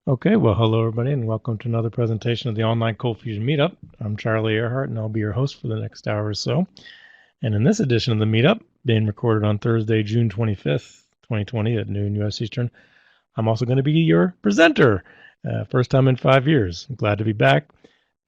Okay, well, hello everybody, and welcome to another presentation of the online ColdFusion Meetup. I'm Charlie Arehart, and I'll be your host for the next hour or so. And in this edition of the Meetup, being recorded on Thursday, June 25th, 2020 at noon U.S. Eastern, I'm also going to be your presenter. First time in 5 years. I'm glad to be back.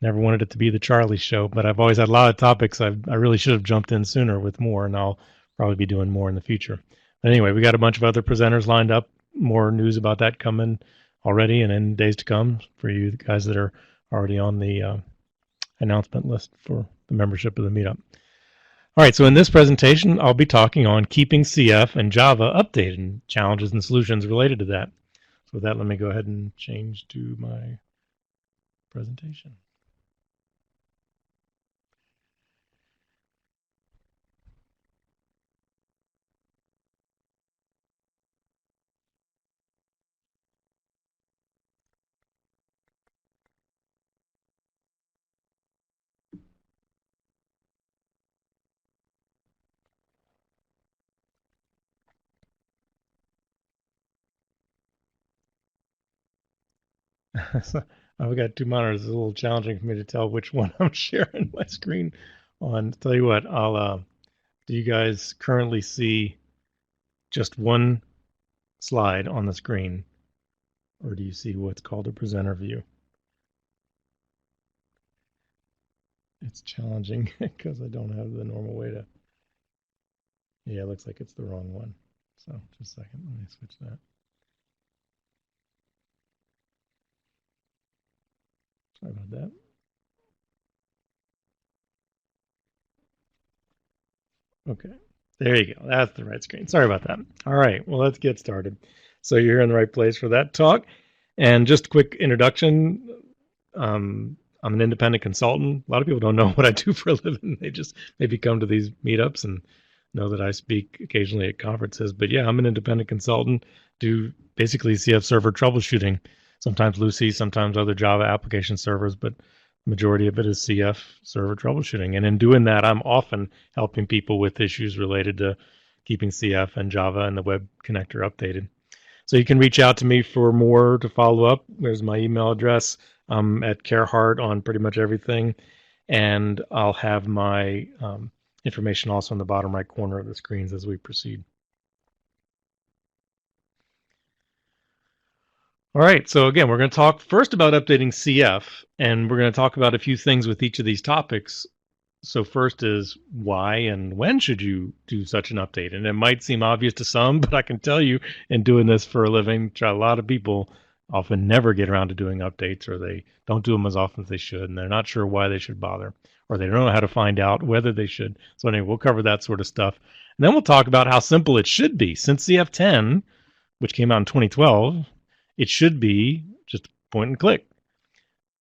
Never wanted it to be the Charlie show, but I've always had a lot of topics. I really should have jumped in sooner with more, and I'll probably be doing more in the future. But anyway, we got a bunch of other presenters lined up. More news about that coming already and in days to come for you guys that are already on the announcement list for the membership of the meetup. All right, so in this presentation, I'll be talking on keeping CF and Java updated and challenges and solutions related to that. So with that, let me go ahead and change to my presentation. So I've got two monitors. It's a little challenging for me to tell which one I'm sharing my screen on. Tell you what, do you guys currently see just one slide on the screen, or do you see what's called a presenter view? It's challenging because I don't have the normal way to. Yeah, it looks like it's the wrong one. So just a second, let me switch that. Sorry about that. Okay, there you go. That's the right screen. Sorry about that. All right, well, let's get started. So you're in the right place for that talk. And just a quick introduction. I'm an independent consultant. A lot of people don't know what I do for a living. They just maybe come to these meetups and know that I speak occasionally at conferences. But yeah, I'm an independent consultant, do basically CF server troubleshooting, sometimes Lucy, sometimes other Java application servers, but the majority of it is CF server troubleshooting. And in doing that, I'm often helping people with issues related to keeping CF and Java and the web connector updated. So you can reach out to me for more to follow up. There's my email address. I'm at Carehart on pretty much everything. And I'll have my information also in the bottom right corner of the screens as we proceed. All right, so again, we're going to talk first about updating CF, and we're going to talk about a few things with each of these topics. So first is why and when should you do such an update? And it might seem obvious to some, but I can tell you in doing this for a living, a lot of people often never get around to doing updates, or they don't do them as often as they should, and they're not sure why they should bother, or they don't know how to find out whether they should. So anyway, we'll cover that sort of stuff. And then we'll talk about how simple it should be. Since CF10, which came out in 2012, it should be just point and click,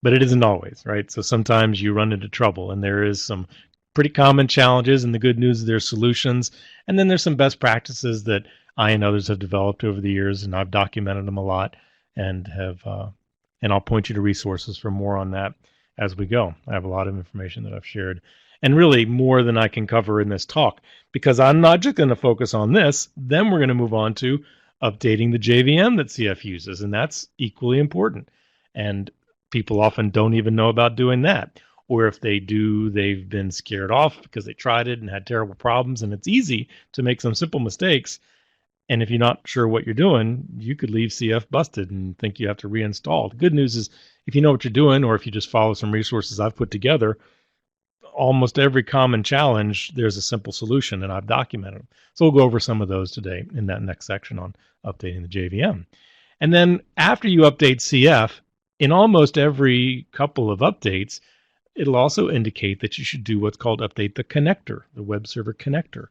but it isn't always, right? So sometimes you run into trouble, and there is some pretty common challenges, and the good news is there's solutions, and then there's some best practices that I and others have developed over the years, and I've documented them a lot, and and I'll point you to resources for more on that as we go. I have a lot of information that I've shared, and really more than I can cover in this talk, because I'm not just going to focus on this. Then we're going to move on to updating the JVM that CF uses, and that's equally important. And people often don't even know about doing that. Or if they do, they've been scared off because they tried it and had terrible problems. And it's easy to make some simple mistakes. And if you're not sure what you're doing, you could leave CF busted and think you have to reinstall. The good news is if you know what you're doing, or if you just follow some resources I've put together, almost every common challenge, there's a simple solution, and I've documented them. So we'll go over some of those today in that next section on updating the JVM. And then after you update CF, in almost every couple of updates, it'll also indicate that you should do what's called update the connector, the web server connector,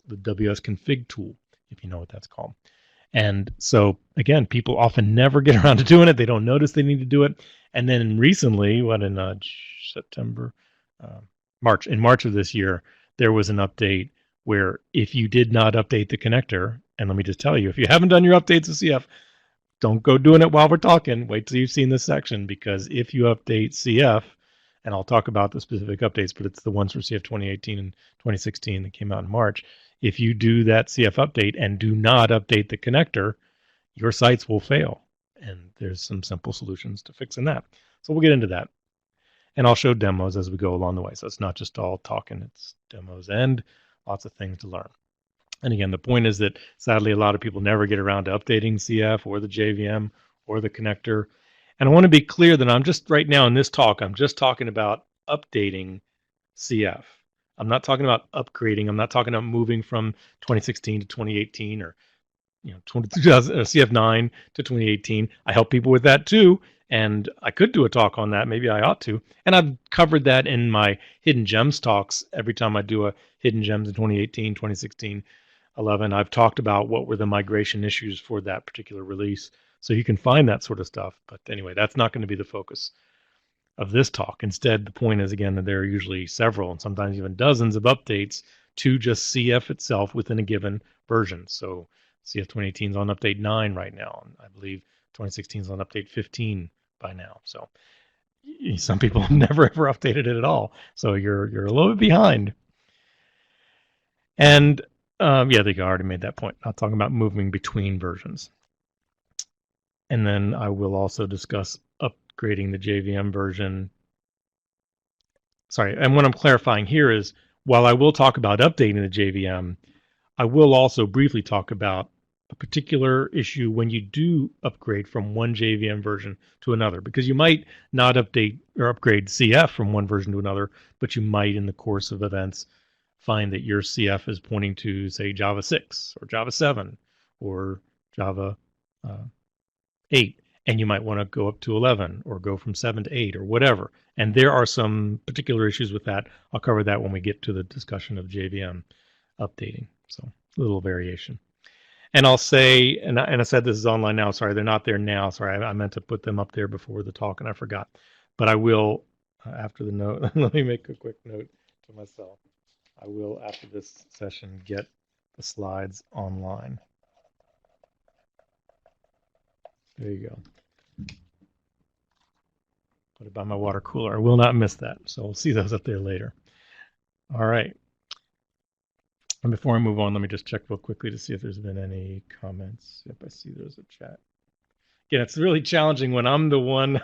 the wsconfig tool, if you know what that's called. And so, again, people often never get around to doing it. They don't notice they need to do it. And then recently, in September, in March of this year, there was an update where if you did not update the connector, and let me just tell you, if you haven't done your updates to CF, don't go doing it while we're talking. Wait till you've seen this section, because if you update CF, and I'll talk about the specific updates, but it's the ones for CF 2018 and 2016 that came out in March. If you do that CF update and do not update the connector, your sites will fail. And there's some simple solutions to fixing that. So we'll get into that. And I'll show demos as we go along the way. So it's not just all talking, it's demos and lots of things to learn. And again, the point is that sadly, a lot of people never get around to updating CF or the JVM or the connector. And I want to be clear that I'm just right now in this talk, I'm just talking about updating CF. I'm not talking about upgrading. I'm not talking about moving from 2016 to 2018 or CF9 to 2018. I help people with that too. And I could do a talk on that. Maybe I ought to. And I've covered that in my Hidden Gems talks. Every time I do a Hidden Gems in 2018, 2016, 11, I've talked about what were the migration issues for that particular release. So you can find that sort of stuff. But anyway, that's not going to be the focus of this talk. Instead, the point is, again, that there are usually several and sometimes even dozens of updates to just CF itself within a given version. So CF 2018 is on update 9 right now. And I believe 2016 is on update 15 by now. So some people have never ever updated it at all. So you're a little bit behind. And yeah, I already made that point. I'm talking about moving between versions. And then I will also discuss upgrading the JVM version. Sorry, and what I'm clarifying here is while I will talk about updating the JVM, I will also briefly talk about a particular issue when you do upgrade from one JVM version to another, because you might not update or upgrade CF from one version to another, but you might in the course of events find that your CF is pointing to, say, Java 6 or Java 7 or Java 8, and you might want to go up to 11 or go from 7 to 8 or whatever. And there are some particular issues with that. I'll cover that when we get to the discussion of JVM updating. So a little variation. And I'll say, and I said this is online now. Sorry, they're not there now. Sorry, I meant to put them up there before the talk and I forgot. But I will, after the note, let me make a quick note to myself. I will, after this session, get the slides online. There you go. Put it by my water cooler. I will not miss that. So we'll see those up there later. All right. And before I move on, let me just check real quickly to see if there's been any comments. Yep, I see there's a chat. Again, it's really challenging when I'm the one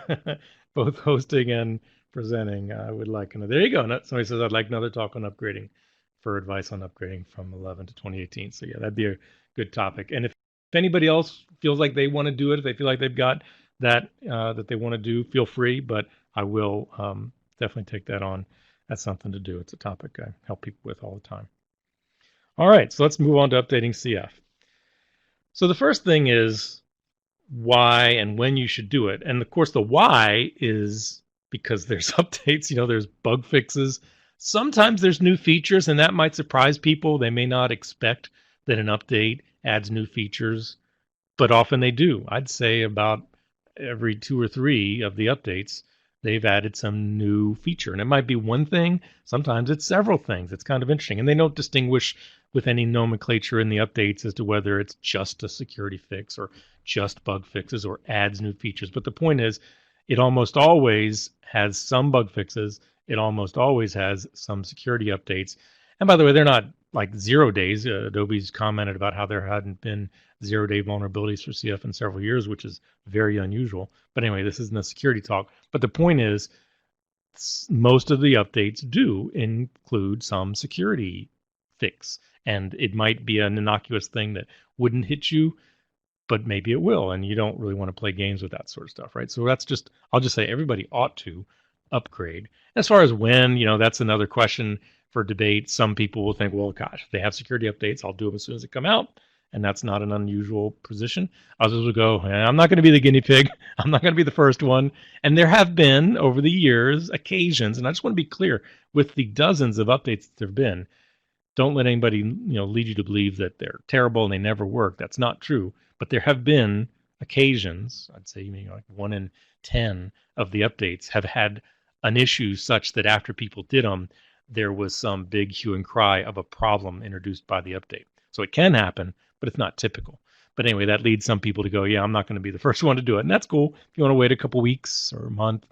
both hosting and presenting. I would like another. There you go. Somebody says I'd like another talk on upgrading for advice on upgrading from 11 to 2018. So yeah, that'd be a good topic. And if anybody else feels like they want to do it, if they feel like they've got that that they want to do, feel free. But I will definitely take that on as something to do. It's a topic I help people with all the time. All right, so let's move on to updating CF. So the first thing is why and when you should do it. And of course, the why is because there's updates, there's bug fixes. Sometimes there's new features, and that might surprise people. They may not expect that an update adds new features, but often they do. I'd say about every 2 or 3 of the updates, they've added some new feature. And it might be one thing. Sometimes it's several things. It's kind of interesting. And they don't distinguish with any nomenclature in the updates as to whether it's just a security fix or just bug fixes or adds new features. But the point is, it almost always has some bug fixes. It almost always has some security updates. And by the way, they're not like 0 days. Adobe's commented about how there hadn't been 0-day vulnerabilities for CF in several years, which is very unusual. But anyway, this isn't a security talk. But the point is, most of the updates do include some security fix. And it might be an innocuous thing that wouldn't hit you, but maybe it will. And you don't really want to play games with that sort of stuff, right? So that's just, I'll just say everybody ought to upgrade. As far as when, that's another question for debate. Some people will think, well, gosh, if they have security updates, I'll do them as soon as they come out. And that's not an unusual position. Others will go, I'm not going to be the guinea pig. I'm not going to be the first one. And there have been, over the years, occasions, and I just want to be clear, with the dozens of updates that there have been, don't let anybody lead you to believe that they're terrible and they never work. That's not true. But there have been occasions, I'd say like 1 in 10 of the updates have had an issue such that after people did them, there was some big hue and cry of a problem introduced by the update. So it can happen, but it's not typical. But anyway, that leads some people to go, yeah, I'm not going to be the first one to do it. And that's cool. If you want to wait a couple weeks or a month,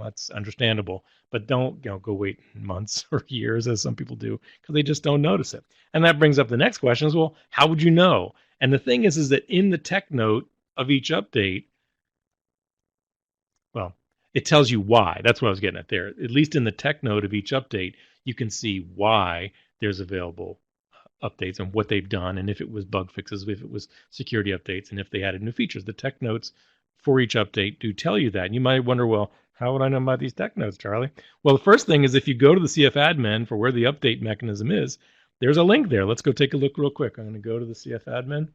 that's understandable. But don't go wait months or years as some people do, because they just don't notice it. And that brings up the next question is, well, how would you know? And the thing is that in the tech note of each update, there's a it tells you why. That's what I was getting at there. At least in the tech node of each update, you can see why there's available updates and what they've done, and if it was bug fixes, if it was security updates, and if they added new features. The tech notes for each update do tell you that. And you might wonder, well, how would I know about these tech notes, Charlie? Well, the first thing is if you go to the CF admin for where the update mechanism is, there's a link there. Let's go take a look real quick. I'm going to go to the CF admin.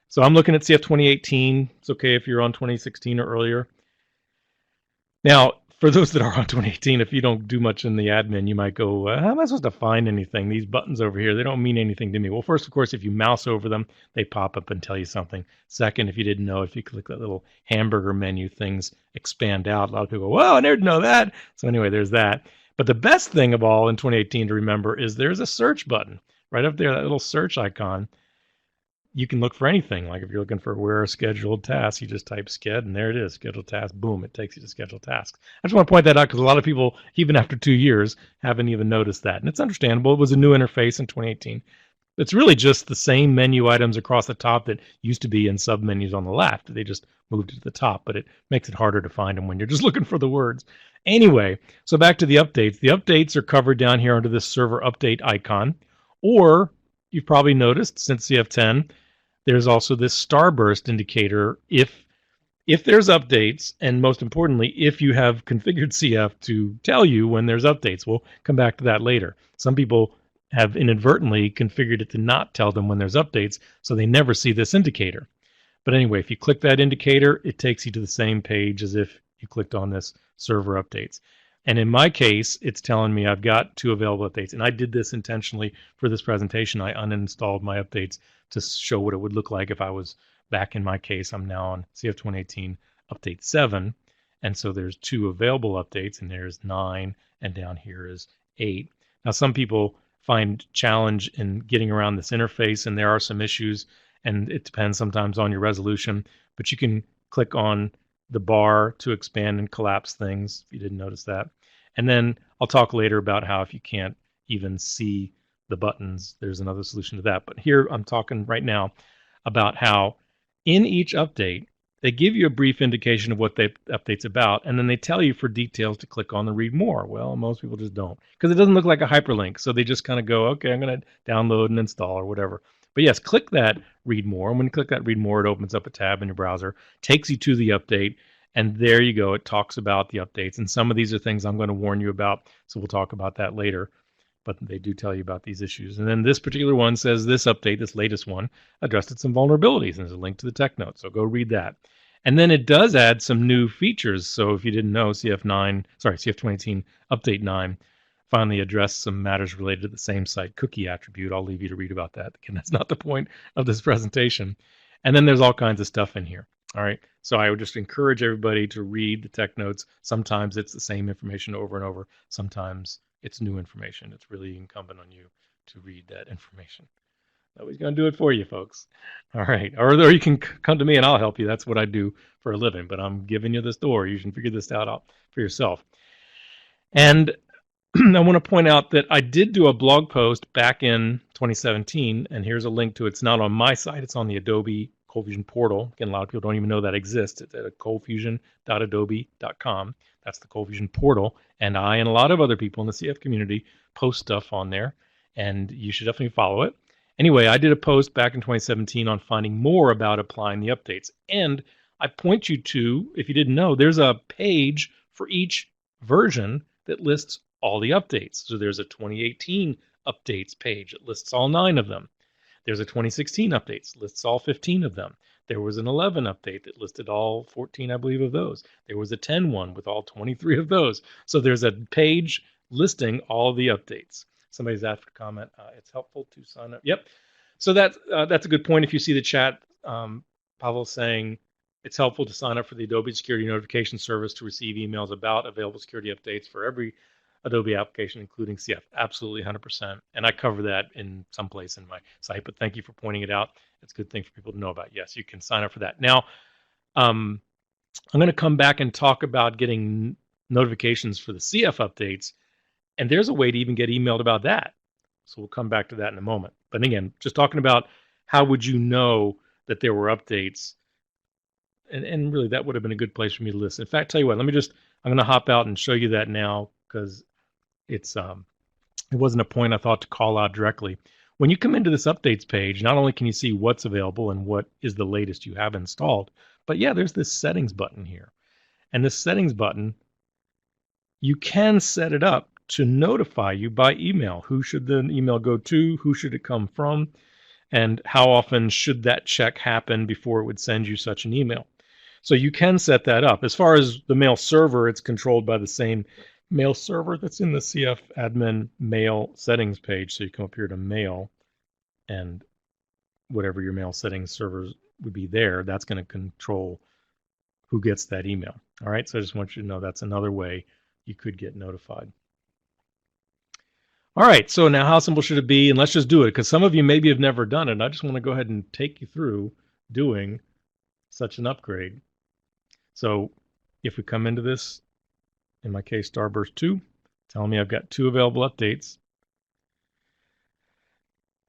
So I'm looking at CF 2018. It's okay if you're on 2016 or earlier. Now, for those that are on 2018, if you don't do much in the admin, you might go, how am I supposed to find anything? These buttons over here, they don't mean anything to me. Well, first, of course, if you mouse over them, they pop up and tell you something. Second, if you didn't know, if you click that little hamburger menu, things expand out. A lot of people go, whoa, I never know that. So anyway, there's that. But the best thing of all in 2018 to remember is there's a search button right up there, that little search icon. You can look for anything. Like if you're looking for where scheduled tasks, you just type sched, and there it is, scheduled task. Boom, it takes you to scheduled tasks. I just want to point that out because a lot of people, even after 2 years, haven't even noticed that. And it's understandable. It was a new interface in 2018. It's really just the same menu items across the top that used to be in submenus on the left. They just moved it to the top, but it makes it harder to find them when you're just looking for the words. Anyway, so back to the updates. The updates are covered down here under this server update icon, or you've probably noticed since CF10, there's also this starburst indicator if there's updates, and most importantly, if you have configured CF to tell you when there's updates. We'll come back to that later. Some people have inadvertently configured it to not tell them when there's updates, so they never see this indicator. But anyway, if you click that indicator, it takes you to the same page as if you clicked on this server updates. And in my case, it's telling me I've got 2 available updates. And I did this intentionally for this presentation. I uninstalled my updates to show what it would look like if I was back in my case. I'm now on CF 2018 update 7. And so there's 2 available updates, and there's 9, and down here is 8. Now, some people find challenge in getting around this interface, and there are some issues, and it depends sometimes on your resolution. But you can click on the bar to expand and collapse things, if you didn't notice that. And then I'll talk later about how if you can't even see the buttons, there's another solution to that. But here I'm talking right now about how in each update, they give you a brief indication of what the update's about, and then they tell you for details to click on and read more. Well, most people just don't, because it doesn't look like a hyperlink. So they just kind of go, okay, I'm going to download and install or whatever. But yes, click that read more. And when you click that read more, it opens up a tab in your browser, takes you to the update, and there you go. It talks about the updates. And some of these are things I'm going to warn you about, so we'll talk about that later. But they do tell you about these issues. And then this particular one says this update, this latest one, addressed some vulnerabilities. And there's a link to the tech note, so go read that. And then it does add some new features. So if you didn't know, CF 2018 Update 9 finally addressed some matters related to the same site cookie attribute. I'll leave you to read about that. Again, that's not the point of this presentation. And then there's all kinds of stuff in here. All right. So I would just encourage everybody to read the tech notes. Sometimes it's the same information over and over. Sometimes it's new information. It's really incumbent on you to read that information. Nobody's going to do it for you, folks. All right. Or you can come to me and I'll help you. That's what I do for a living. But I'm giving you this door. You can figure this out for yourself. And I want to point out that I did do a blog post back in 2017. And here's a link to it. It's not on my site. It's on the Adobe ColdFusion portal. Again, a lot of people don't even know that exists. It's at coldfusion.adobe.com. That's the ColdFusion portal. And I and a lot of other people in the CF community post stuff on there. And you should definitely follow it. Anyway, I did a post back in 2017 on finding more about applying the updates. And I point you to, if you didn't know, there's a page for each version that lists all the updates. So there's a 2018 updates page. It lists all 9 of them. There's a 2016 updates, lists all 15 of them. There was an 11 update that listed all 14, I believe, of those. There was a 10 one with all 23 of those. So there's a page listing all the updates. Somebody's asked for a comment. It's helpful to sign up. Yep. So that's a good point. If you see the chat, Pavel saying it's helpful to sign up for the Adobe Security Notification Service to receive emails about available security updates for every Adobe application, including CF. Absolutely, 100%. And I cover that in some place in my site, but thank you for pointing it out. It's a good thing for people to know about. Yes, you can sign up for that. Now, I'm going to come back and talk about getting notifications for the CF updates. And there's a way to even get emailed about that. So we'll come back to that in a moment. But again, just talking about how would you know that there were updates and really that would have been a good place for me to list. In fact, tell you what, I'm going to hop out and show you that now because it's it wasn't a point I thought to call out directly. When you come into this updates page, not only can you see what's available and what is the latest you have installed, but yeah, there's this settings button here. And this settings button, you can set it up to notify you by email. Who should the email go to? Who should it come from? And how often should that check happen before it would send you such an email? So you can set that up. As far as the mail server, it's controlled by the same mail server that's in the CF admin mail settings page. So you come up here to mail, and whatever your mail settings servers would be there, that's going to control who gets that email. All right, so I just want you to know that's another way you could get notified. All right, so now how simple should it be? And let's just do it, because some of you maybe have never done it. And I just want to go ahead and take you through doing such an upgrade. So if we come into this, in my case, Starburst 2, telling me I've got 2 available updates.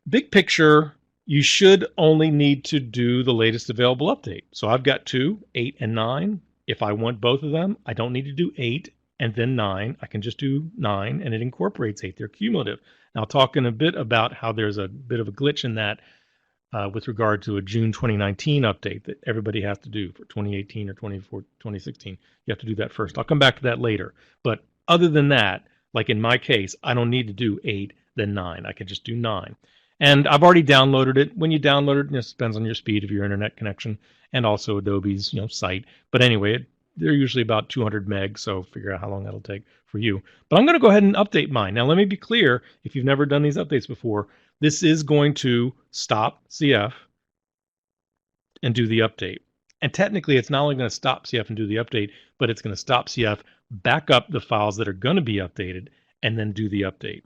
Big picture, you should only need to do the latest available update. So I've got 2, 8 and 9. If I want both of them, I don't need to do 8 and then 9. I can just do 9, and it incorporates 8. They're cumulative. Now, I'll talk in a bit about how there's a bit of a glitch in that with regard to a June 2019 update that everybody has to do for 2018 or 2016. You have to do that first. I'll come back to that later. But other than that, like in my case, I don't need to do 8, then 9. I can just do 9. And I've already downloaded it. When you download it, it depends on your speed of your internet connection and also Adobe's site. But anyway, they're usually about 200 meg, so figure out how long that'll take for you. But I'm going to go ahead and update mine. Now, let me be clear, if you've never done these updates before, this is going to stop CF and do the update. And technically, it's not only going to stop CF and do the update, but it's going to stop CF, back up the files that are going to be updated, and then do the update.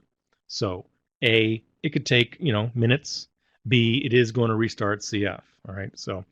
So, A, it could take, minutes. B, it is going to restart CF. All right, so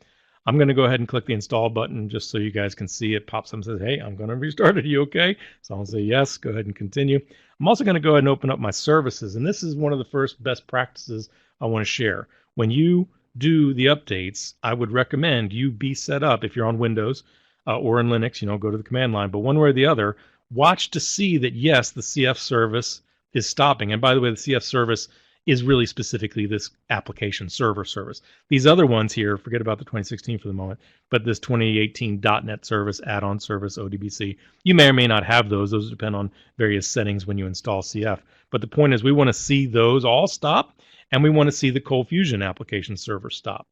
I'm going to go ahead and click the install button just so you guys can see it pops up and says, hey, I'm going to restart it. Are you okay? So I'll say yes, go ahead and continue. I'm also going to go ahead and open up my services. And this is one of the first best practices I want to share. When you do the updates, I would recommend you be set up, if you're on Windows or in Linux, go to the command line. But one way or the other, watch to see that, yes, the CF service is stopping. And by the way, the CF service is really specifically this application server service. These other ones here, forget about the 2016 for the moment, but this 2018 .NET service, add-on service, ODBC, you may or may not have those. Those depend on various settings when you install CF. But the point is we want to see those all stop, and we want to see the ColdFusion application server stop,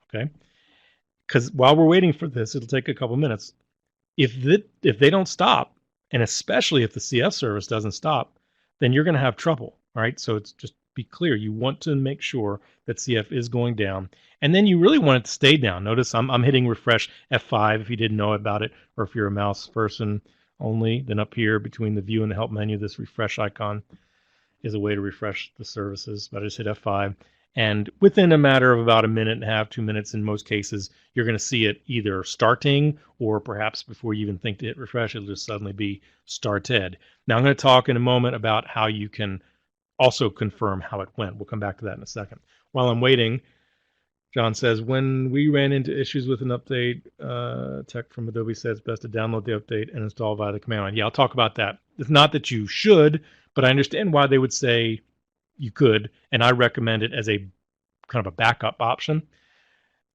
okay? Because while we're waiting for this, it'll take a couple minutes. If they don't stop, and especially if the CF service doesn't stop, then you're going to have trouble, all right? So it's just be clear. You want to make sure that CF is going down, and then you really want it to stay down. Notice I'm hitting refresh F5 if you didn't know about it, or if you're a mouse person only. Then up here between the view and the help menu, this refresh icon is a way to refresh the services. But I just hit F5, and within a matter of about a minute and a half, 2 minutes in most cases, you're going to see it either starting, or perhaps before you even think to hit refresh, it'll just suddenly be started. Now I'm going to talk in a moment about how you can also confirm how it went. We'll come back to that in a second. While I'm waiting, John says, when we ran into issues with an update, tech from Adobe says it's best to download the update and install via the command line. Yeah, I'll talk about that. It's not that you should, but I understand why they would say you could, and I recommend it as a kind of a backup option.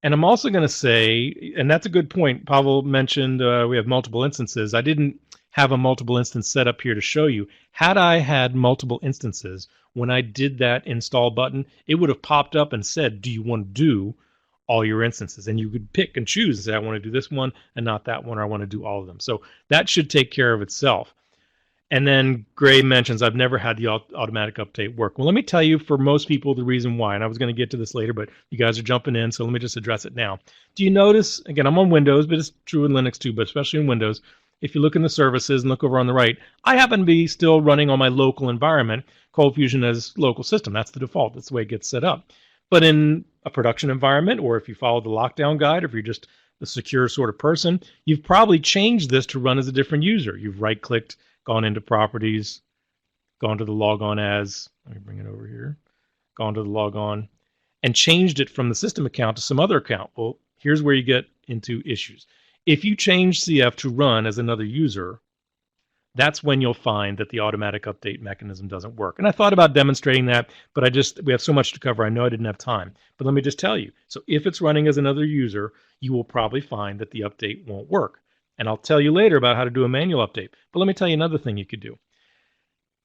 And I'm also going to say, and that's a good point, Pavel mentioned we have multiple instances. I didn't have a multiple instance set up here to show you. Had I had multiple instances, when I did that install button, it would have popped up and said, do you want to do all your instances? And you could pick and choose and say, I want to do this one and not that one, or I want to do all of them. So that should take care of itself. And then Gray mentions, I've never had the automatic update work. Well, let me tell you, for most people, the reason why, and I was going to get to this later, but you guys are jumping in, so let me just address it now. Do you notice, again, I'm on Windows, but it's true in Linux too, but especially in Windows, if you look in the services and look over on the right, I happen to be still running on my local environment, ColdFusion as local system. That's the default. That's the way it gets set up. But in a production environment, or if you follow the lockdown guide, or if you're just a secure sort of person, you've probably changed this to run as a different user. You've right-clicked, gone into properties, gone to the logon as, let me bring it over here, gone to the logon, and changed it from the system account to some other account. Well, here's where you get into issues. If you change CF to run as another user, that's when you'll find that the automatic update mechanism doesn't work. And I thought about demonstrating that, but we have so much to cover. I know I didn't have time, but let me just tell you. So if it's running as another user, you will probably find that the update won't work. And I'll tell you later about how to do a manual update. But let me tell you another thing you could do.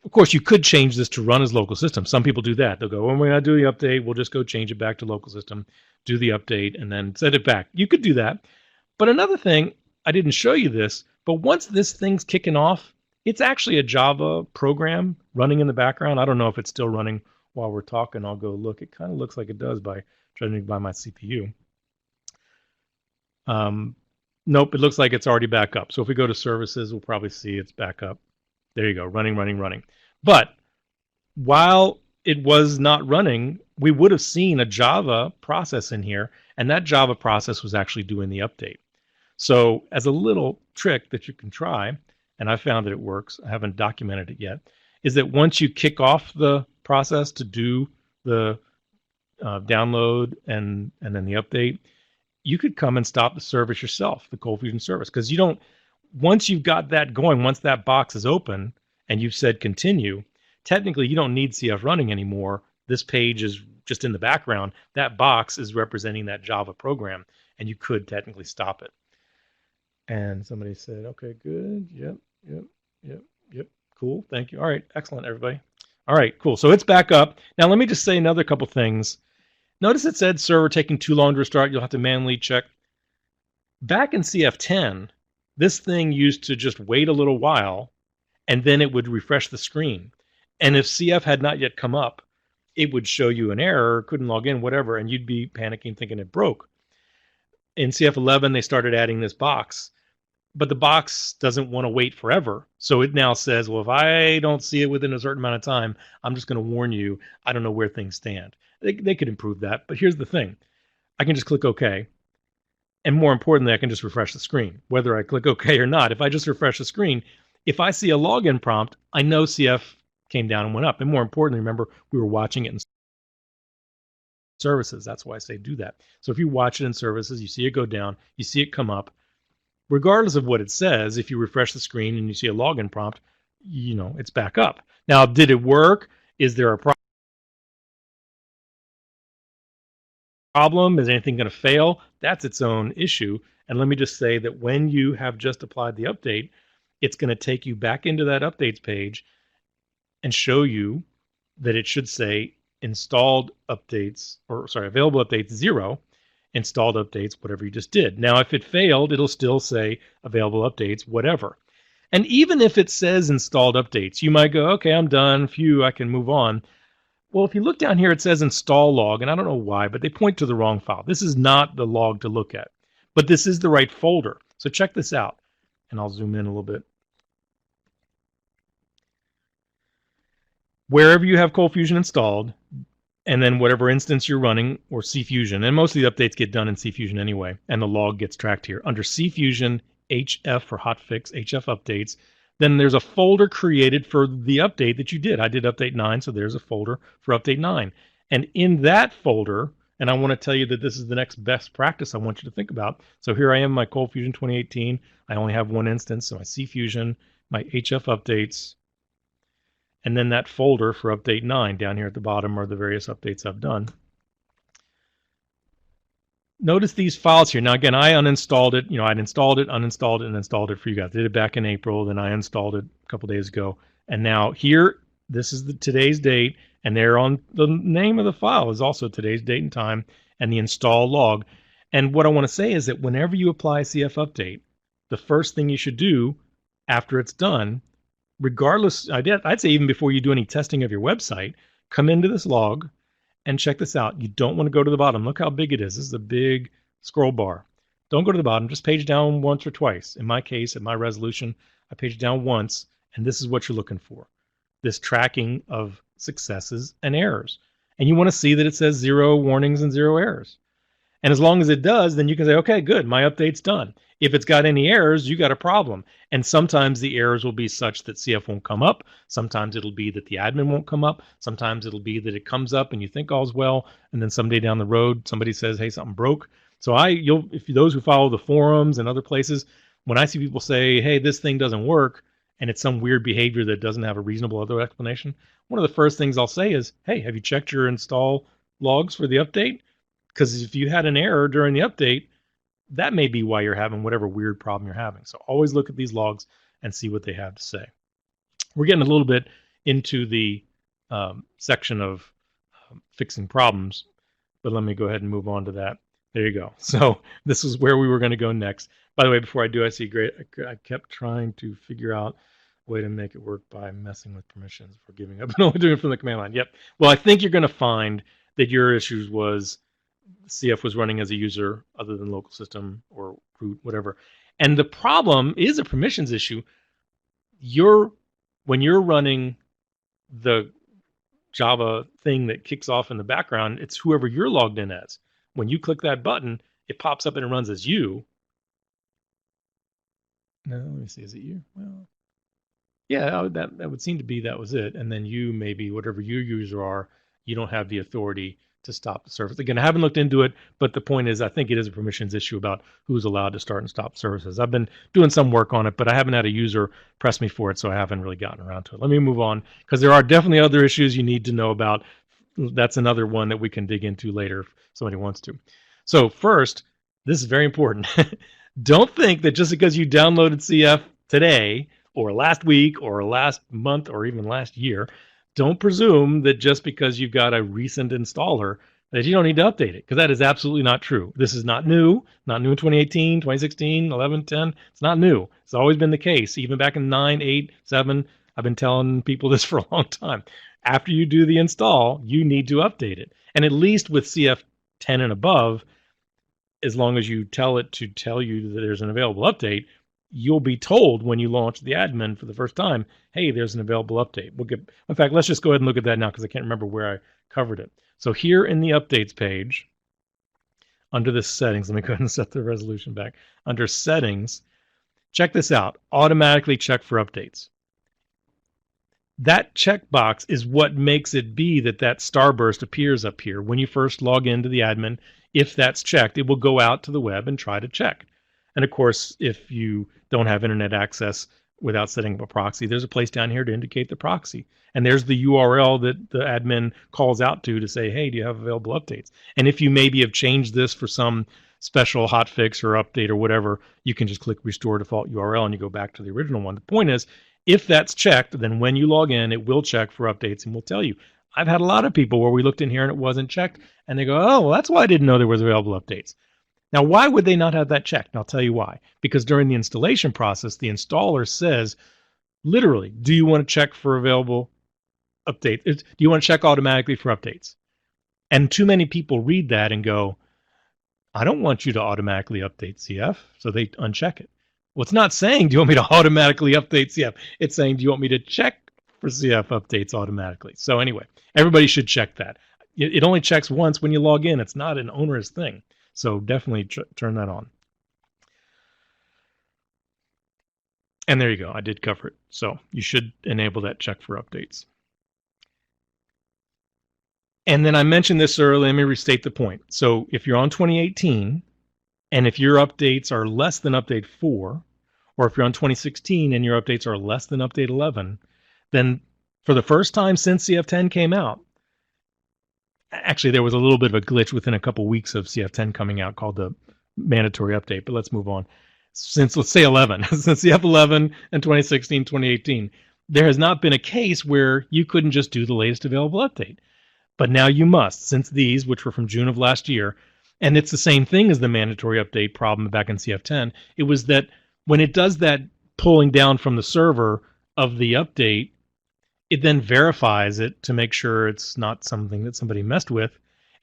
Of course, you could change this to run as local system. Some people do that. They'll go, when we're not doing the update, we'll just go change it back to local system, do the update, and then send it back. You could do that. But another thing, I didn't show you this, but once this thing's kicking off, it's actually a Java program running in the background. I don't know if it's still running while we're talking. I'll go look. It kind of looks like it does by judging by my CPU. Nope, it looks like it's already back up. So if we go to services, we'll probably see it's back up. There you go, running. But while it was not running, we would have seen a Java process in here, and that Java process was actually doing the update. So as a little trick that you can try, and I found that it works, I haven't documented it yet, is that once you kick off the process to do the download and then the update, you could come and stop the service yourself, the ColdFusion service, because you don't, once you've got that going, once that box is open and you've said continue, technically you don't need CF running anymore. This page is just in the background. That box is representing that Java program, and you could technically stop it. And somebody said, okay, good. Yep. Cool. Thank you. All right. Excellent, everybody. All right, cool. So it's back up. Now, let me just say another couple things. Notice it said server taking too long to restart. You'll have to manually check. Back in CF10, this thing used to just wait a little while, and then it would refresh the screen. And if CF had not yet come up, it would show you an error, couldn't log in, whatever, and you'd be panicking thinking it broke. In CF11, they started adding this box, but the box doesn't want to wait forever. So it now says, well, if I don't see it within a certain amount of time, I'm just going to warn you, I don't know where things stand. They could improve that, but here's the thing. I can just click OK. And more importantly, I can just refresh the screen. Whether I click OK or not, if I just refresh the screen, if I see a login prompt, I know CF came down and went up. And more importantly, remember, we were watching it in services. That's why I say do that. So if you watch it in services, you see it go down, you see it come up. Regardless of what it says, if you refresh the screen and you see a login prompt, it's back up. Now, did it work? Is there a problem? Is anything going to fail? That's its own issue. And let me just say that when you have just applied the update, it's going to take you back into that updates page and show you that it should say installed updates, available updates 0, installed updates, whatever you just did. Now, if it failed, it'll still say available updates, whatever. And even if it says installed updates, you might go, okay, I'm done. Phew, I can move on. Well, if you look down here, it says install log, and I don't know why, but they point to the wrong file. This is not the log to look at, but this is the right folder. So check this out, and I'll zoom in a little bit. Wherever you have ColdFusion installed, and then whatever instance you're running, or CFusion, and most of the updates get done in CFusion anyway, and the log gets tracked here. Under CFusion, HF for hotfix, HF updates, then there's a folder created for the update that you did. I did update 9, so there's a folder for update 9. And in that folder, and I want to tell you that this is the next best practice I want you to think about. So here I am, my ColdFusion 2018. I only have one instance, so my CFusion, my HF updates, and then that folder for update 9 down here at the bottom are the various updates I've done. Notice these files here. Now, again, I uninstalled it. I'd installed it, uninstalled it, and installed it for you guys. I did it back in April, then I installed it a couple days ago. And now here, this is today's date, and there on the name of the file is also today's date and time and the install log. And what I want to say is that whenever you apply CF update, the first thing you should do after it's done, regardless, I'd say even before you do any testing of your website, come into this log and check this out. You don't want to go to the bottom. Look how big it is. This is a big scroll bar. Don't go to the bottom. Just page down once or twice. In my case, at my resolution, I page down once, and this is what you're looking for. This tracking of successes and errors. And you want to see that it says 0 warnings and 0 errors. And as long as it does, then you can say, okay, good, my update's done. If it's got any errors, you got a problem. And sometimes the errors will be such that CF won't come up. Sometimes it'll be that the admin won't come up. Sometimes it'll be that it comes up and you think all's well, and then someday down the road, somebody says, hey, something broke. So if those who follow the forums and other places, when I see people say, hey, this thing doesn't work, and it's some weird behavior that doesn't have a reasonable other explanation, one of the first things I'll say is, hey, have you checked your install logs for the update? Because if you had an error during the update, that may be why you're having whatever weird problem you're having. So always look at these logs and see what they have to say. We're getting a little bit into the section of fixing problems, but let me go ahead and move on to that. There you go. So this is where we were going to go next. By the way, before I do, I see great. I kept trying to figure out a way to make it work by messing with permissions for giving up and only doing it from the command line. Yep. Well, I think you're going to find that your issues was CF was running as a user other than local system or root, whatever. And the problem is a permissions issue. When you're running the Java thing that kicks off in the background, it's whoever you're logged in as. When you click that button, it pops up and it runs as you. No, let me see. Is it you? Well, yeah, that would seem to be that was it. And then you, maybe whatever your user are, you don't have the authority to stop the service. Again, I haven't looked into it, but the point is I think it is a permissions issue about who's allowed to start and stop services. I've been doing some work on it, but I haven't had a user press me for it, so I haven't really gotten around to it. Let me move on, because there are definitely other issues you need to know about. That's another one that we can dig into later if somebody wants to. So first, this is very important. Don't think that just because you downloaded CF today or last week or last month or even last year, don't presume that just because you've got a recent installer that you don't need to update it, because that is absolutely not true. This is not new in 2018, 2016, 11, 10. It's not new. It's always been the case. Even back in 9, 8, 7, I've been telling people this for a long time. After you do the install, you need to update it. And at least with CF 10 and above, as long as you tell it to tell you that there's an available update, you'll be told when you launch the admin for the first time, hey, there's an available update. In fact, let's just go ahead and look at that now because I can't remember where I covered it. So here in the updates page, under the settings, let me go ahead and set the resolution back. Under settings, check this out, automatically check for updates. That checkbox is what makes it be that starburst appears up here. When you first log into the admin, if that's checked, it will go out to the web and try to check. And of course, if you don't have internet access without setting up a proxy, there's a place down here to indicate the proxy. And there's the URL that the admin calls out to say, hey, do you have available updates? And if you maybe have changed this for some special hotfix or update or whatever, you can just click restore default URL and you go back to the original one. The point is, if that's checked, then when you log in, it will check for updates and will tell you. I've had a lot of people where we looked in here and it wasn't checked, and they go, oh, well, that's why I didn't know there was available updates. Now, why would they not have that checked? And I'll tell you why. Because during the installation process, the installer says, literally, do you want to check for available updates? Do you want to check automatically for updates? And too many people read that and go, I don't want you to automatically update CF, so they uncheck it. Well, it's not saying, do you want me to automatically update CF? It's saying, do you want me to check for CF updates automatically? So anyway, everybody should check that. It only checks once when you log in. It's not an onerous thing. So definitely turn that on. And there you go. I did cover it. So you should enable that check for updates. And then I mentioned this earlier. Let me restate the point. So if you're on 2018, and if your updates are less than update 4, or if you're on 2016 and your updates are less than update 11, then for the first time since CF10 came out, actually there was a little bit of a glitch within a couple weeks of CF10 coming out called the mandatory update, but let's move on. Since, let's say 11, since CF11 and 2016, 2018, there has not been a case where you couldn't just do the latest available update. But now you must, since these, which were from June of last year, and it's the same thing as the mandatory update problem back in CF10. It was that when it does that pulling down from the server of the update, it then verifies it to make sure it's not something that somebody messed with.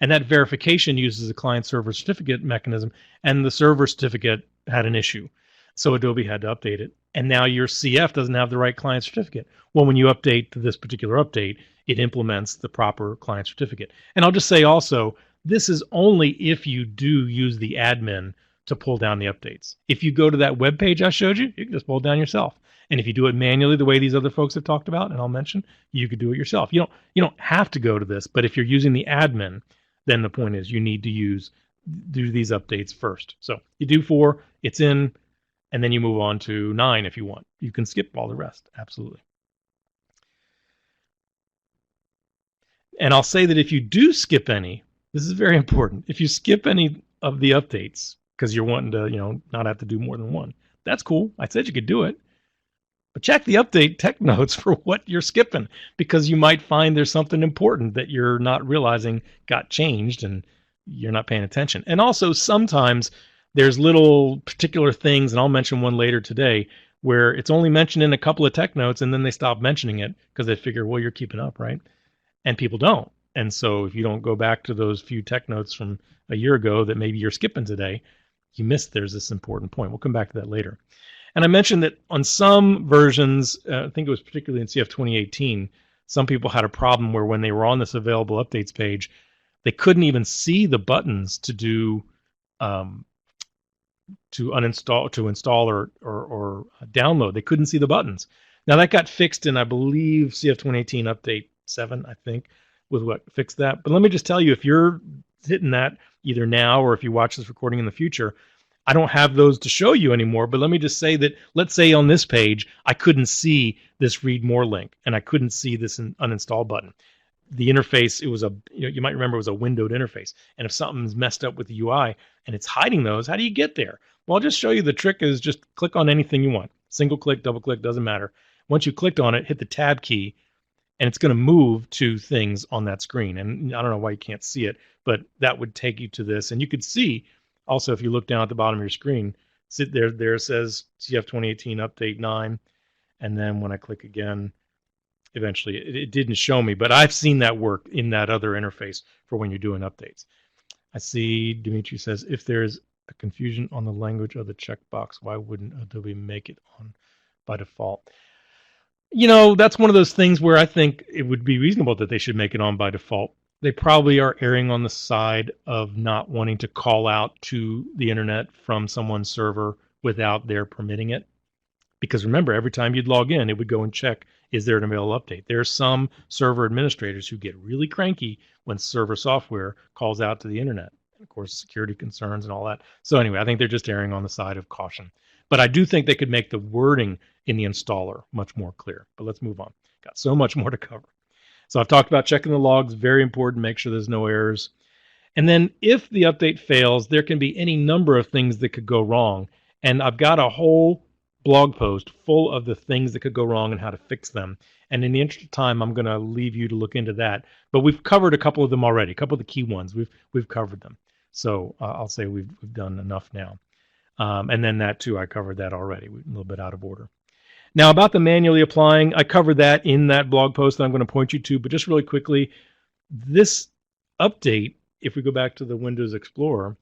And that verification uses a client-server certificate mechanism, and the server certificate had an issue. So Adobe had to update it. And now your CF doesn't have the right client certificate. Well, when you update to this particular update, it implements the proper client certificate. And I'll just say also, this is only if you do use the admin to pull down the updates. If you go to that web page I showed you, you can just pull it down yourself. And if you do it manually the way these other folks have talked about, and I'll mention, you could do it yourself. You don't have to go to this, but if you're using the admin, then the point is you need to use do these updates first. So you do 4, it's in, and then you move on to 9 if you want. You can skip all the rest, absolutely. And I'll say that if you do skip any, this is very important. If you skip any of the updates because you're wanting to, not have to do more than one, that's cool. I said you could do it. But check the update tech notes for what you're skipping, because you might find there's something important that you're not realizing got changed and you're not paying attention. And also sometimes there's little particular things, and I'll mention one later today, where it's only mentioned in a couple of tech notes and then they stop mentioning it because they figure, well, you're keeping up, right? And people don't. And so if you don't go back to those few tech notes from a year ago that maybe you're skipping today, you missed there's this important point. We'll come back to that later. And I mentioned that on some versions, I think it was particularly in CF 2018, some people had a problem where when they were on this available updates page, they couldn't even see the buttons to do to uninstall, to install, or download. They couldn't see the buttons. Now that got fixed in, I believe, CF 2018 update 7, I think, with what fixed that. But let me just tell you, if you're hitting that either now or if you watch this recording in the future, I don't have those to show you anymore, but let me just say that, let's say on this page, I couldn't see this read more link and I couldn't see this uninstall button. The interface, it was you might remember it was a windowed interface. And if something's messed up with the UI and it's hiding those, how do you get there? Well, I'll just show you. The trick is just click on anything you want. Single click, double click, doesn't matter. Once you clicked on it, hit the tab key and it's going to move to things on that screen. And I don't know why you can't see it, but that would take you to this. And you could see also, if you look down at the bottom of your screen, sit there says CF 2018 update 9. And then when I click again, eventually it didn't show me, but I've seen that work in that other interface for when you're doing updates. I see Dimitri says, if there's a confusion on the language of the checkbox, why wouldn't Adobe make it on by default? That's one of those things where I think it would be reasonable that they should make it on by default. They probably are erring on the side of not wanting to call out to the internet from someone's server without their permitting it. Because remember, every time you'd log in, it would go and check, is there an available update? There are some server administrators who get really cranky when server software calls out to the internet. And of course, security concerns and all that. So anyway, I think they're just erring on the side of caution. But I do think they could make the wording in the installer much more clear. But let's move on. Got so much more to cover. So I've talked about checking the logs, very important, make sure there's no errors. And then if the update fails, there can be any number of things that could go wrong. And I've got a whole blog post full of the things that could go wrong and how to fix them. And in the interest of time, I'm going to leave you to look into that. But we've covered a couple of them already, a couple of the key ones. We've covered them. So I'll say we've done enough now. And then that too, I covered that already, a little bit out of order. Now about the manually applying, I covered that in that blog post that I'm going to point you to, but just really quickly, this update, if we go back to the Windows Explorer,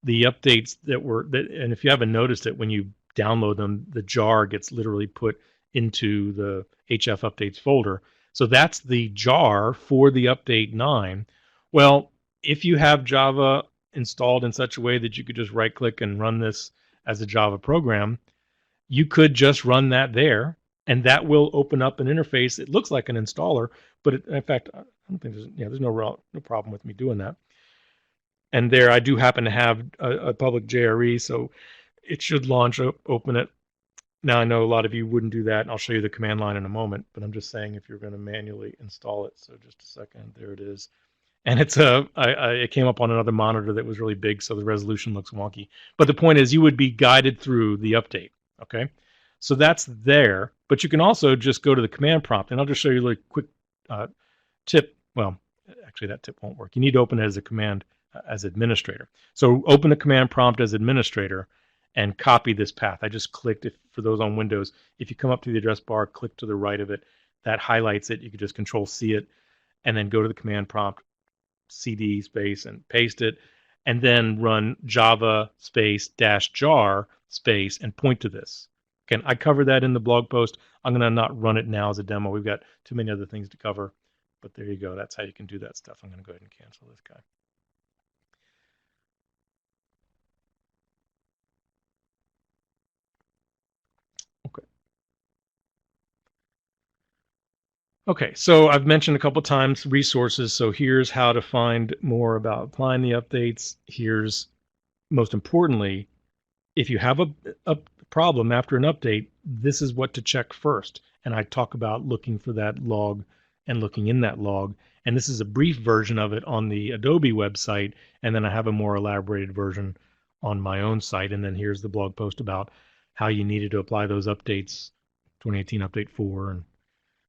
the updates and if you haven't noticed it, when you download them, the jar gets literally put into the HF updates folder. So that's the jar for the update 9. Well, if you have Java installed in such a way that you could just right click and run this as a Java program, you could just run that there, and that will open up an interface. It looks like an installer, but in fact, I don't think there's no problem with me doing that. And there, I do happen to have a public JRE, so it should launch, open it. Now, I know a lot of you wouldn't do that, and I'll show you the command line in a moment, but I'm just saying if you're going to manually install it. So just a second, there it is. And it's it came up on another monitor that was really big, so the resolution looks wonky. But the point is, you would be guided through the update. Okay, so that's there, but you can also just go to the command prompt, and I'll just show you a really quick tip. Well, actually, that tip won't work. You need to open it as a command as administrator. So open the command prompt as administrator and copy this path. I just clicked, for those on Windows, if you come up to the address bar, click to the right of it, that highlights it. You can just Control C it, and then go to the command prompt, CD space, and paste it, and then run Java space -jar space and point to this. Again, I covered that in the blog post. I'm going to not run it now as a demo. We've got too many other things to cover. But there you go. That's how you can do that stuff. I'm going to go ahead and cancel this guy. Okay. Okay, so I've mentioned a couple times resources. So here's how to find more about applying the updates. Here's, most importantly, if you have a problem after an update, this is what to check first. And I talk about looking for that log and looking in that log. And this is a brief version of it on the Adobe website. And then I have a more elaborated version on my own site. And then here's the blog post about how you needed to apply those updates, 2018 update 4 and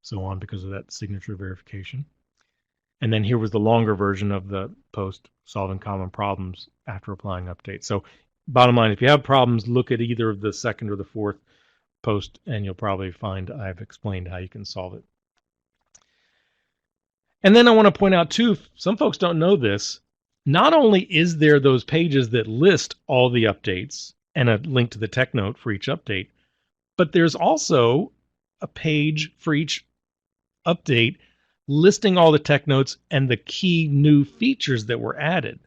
so on, because of that signature verification. And then here was the longer version of the post, solving common problems after applying updates. So bottom line, if you have problems, look at either the second or the fourth post, and you'll probably find I've explained how you can solve it. And then I want to point out too, some folks don't know this, not only is there those pages that list all the updates and a link to the tech note for each update, but there's also a page for each update listing all the tech notes and the key new features that were added.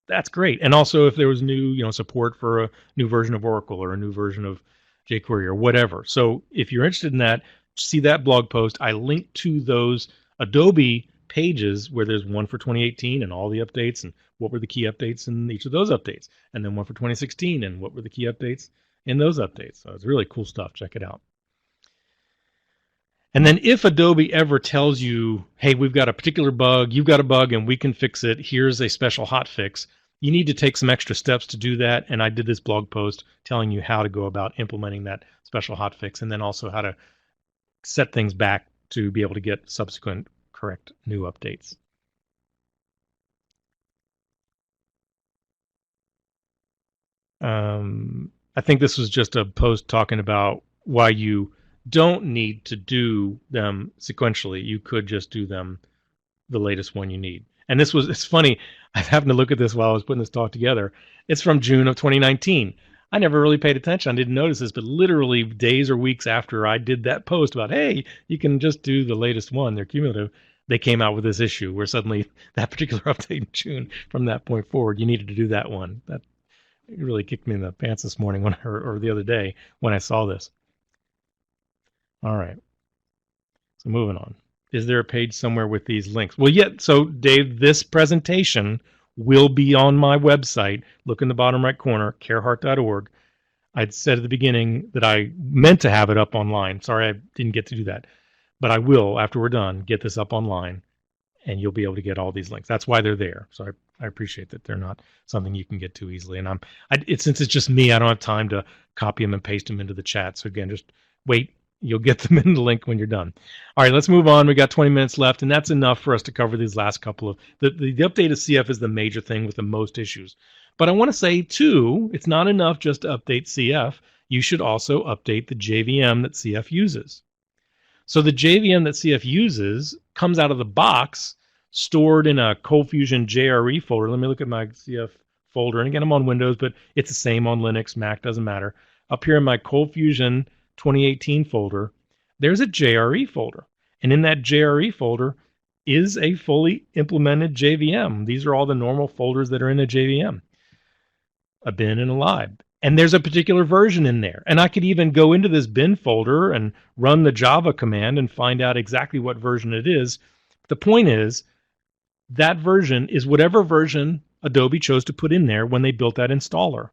That's great. And also if there was new, support for a new version of Oracle or a new version of jQuery or whatever. So if you're interested in that, see that blog post. I link to those Adobe pages where there's one for 2018 and all the updates and what were the key updates in each of those updates. And then one for 2016 and what were the key updates in those updates. So it's really cool stuff. Check it out. And then if Adobe ever tells you, hey, we've got a particular bug, you've got a bug, and we can fix it, here's a special hot fix, you need to take some extra steps to do that. And I did this blog post telling you how to go about implementing that special hot fix, and then also how to set things back to be able to get subsequent correct new updates. I think this was just a post talking about why you don't need to do them sequentially. You could just do them the latest one you need. And it's funny, I happened to look at this while I was putting this talk together. It's from June of 2019. I never really paid attention. I didn't notice this, but literally days or weeks after I did that post about, hey, you can just do the latest one, they're cumulative, they came out with this issue where suddenly that particular update in June, from that point forward, you needed to do that one. That really kicked me in the pants this morning or the other day when I saw this. All right. So moving on. Is there a page somewhere with these links? Well, yeah. So Dave, this presentation will be on my website. Look in the bottom right corner, carehart.org. I'd said at the beginning that I meant to have it up online. Sorry, I didn't get to do that. But I will, after we're done, get this up online, and you'll be able to get all these links. That's why they're there. So I appreciate that they're not something you can get to easily. And since it's just me, I don't have time to copy them and paste them into the chat. So again, just wait. You'll get them in the link when you're done. All right, let's move on. We got 20 minutes left, and that's enough for us to cover these last couple of... The update of CF is the major thing with the most issues. But I want to say, too, it's not enough just to update CF. You should also update the JVM that CF uses. So the JVM that CF uses comes out of the box, stored in a ColdFusion JRE folder. Let me look at my CF folder. And again, I'm on Windows, but it's the same on Linux, Mac, doesn't matter. Up here in my ColdFusion 2018 folder, there's a JRE folder. And in that JRE folder is a fully implemented JVM. These are all the normal folders that are in a JVM, a bin and a lib. And there's a particular version in there. And I could even go into this bin folder and run the Java command and find out exactly what version it is. The point is, that version is whatever version Adobe chose to put in there when they built that installer.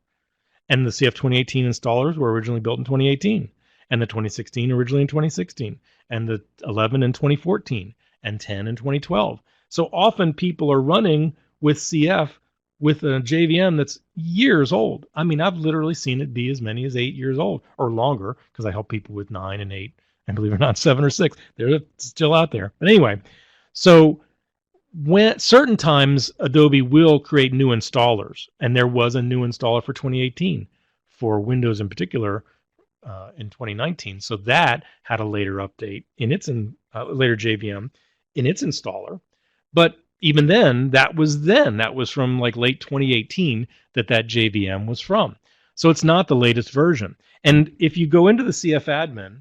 And the CF 2018 installers were originally built in 2018. And the 2016 originally in 2016, and the 11 in 2014, and 10 in 2012. So often people are running with CF with a JVM that's years old. I mean, I've literally seen it be as many as 8 years old or longer, because I help people with 9 and 8, and believe it or not, 7 or 6. They're still out there. But anyway, so when certain times Adobe will create new installers, and there was a new installer for 2018 for Windows in particular. In 2019, so that had a later update in its later JVM in its installer. But even then, that was from like late 2018 that JVM was from. So it's not the latest version. And if you go into the CF admin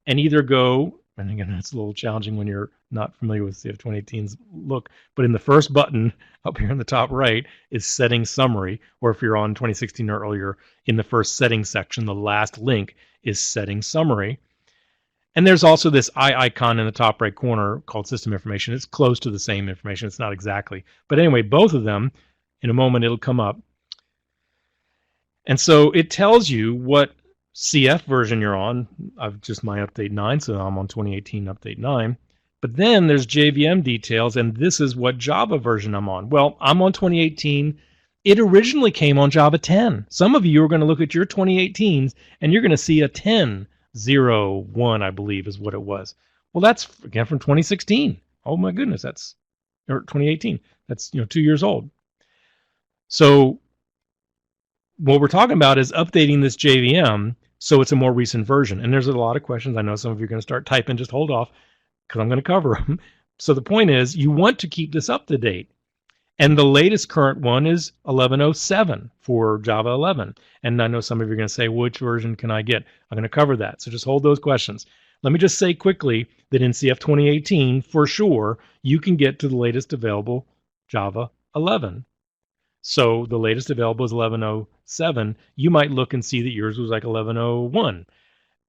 and either go, and again, it's a little challenging when you're not familiar with CF 2018's look, but in the first button up here in the top right is Settings Summary, or if you're on 2016 or earlier, in the first Settings section, the last link is Settings Summary. And there's also this eye icon in the top right corner called system information. It's close to the same information. It's not exactly. But anyway, both of them, in a moment, it'll come up. And so it tells you what CF version you're on. I've just my update 9, so I'm on 2018 update 9. But then there's JVM details, and this is what Java version I'm on. Well, I'm on 2018. It originally came on Java 10. Some of you are going to look at your 2018s, and you're going to see a 10.01, I believe, is what it was. Well, that's, again, from 2016. Oh, my goodness, that's, or 2018. That's, 2 years old. So what we're talking about is updating this JVM so it's a more recent version. And there's a lot of questions. I know some of you are going to start typing. Just hold off because I'm going to cover them. So the point is you want to keep this up to date. And the latest current one is 11.07 for Java 11. And I know some of you are going to say, which version can I get? I'm going to cover that. So just hold those questions. Let me just say quickly that in CF 2018, for sure, you can get to the latest available Java 11. So the latest available is 11.07. You might look and see that yours was like 11.01.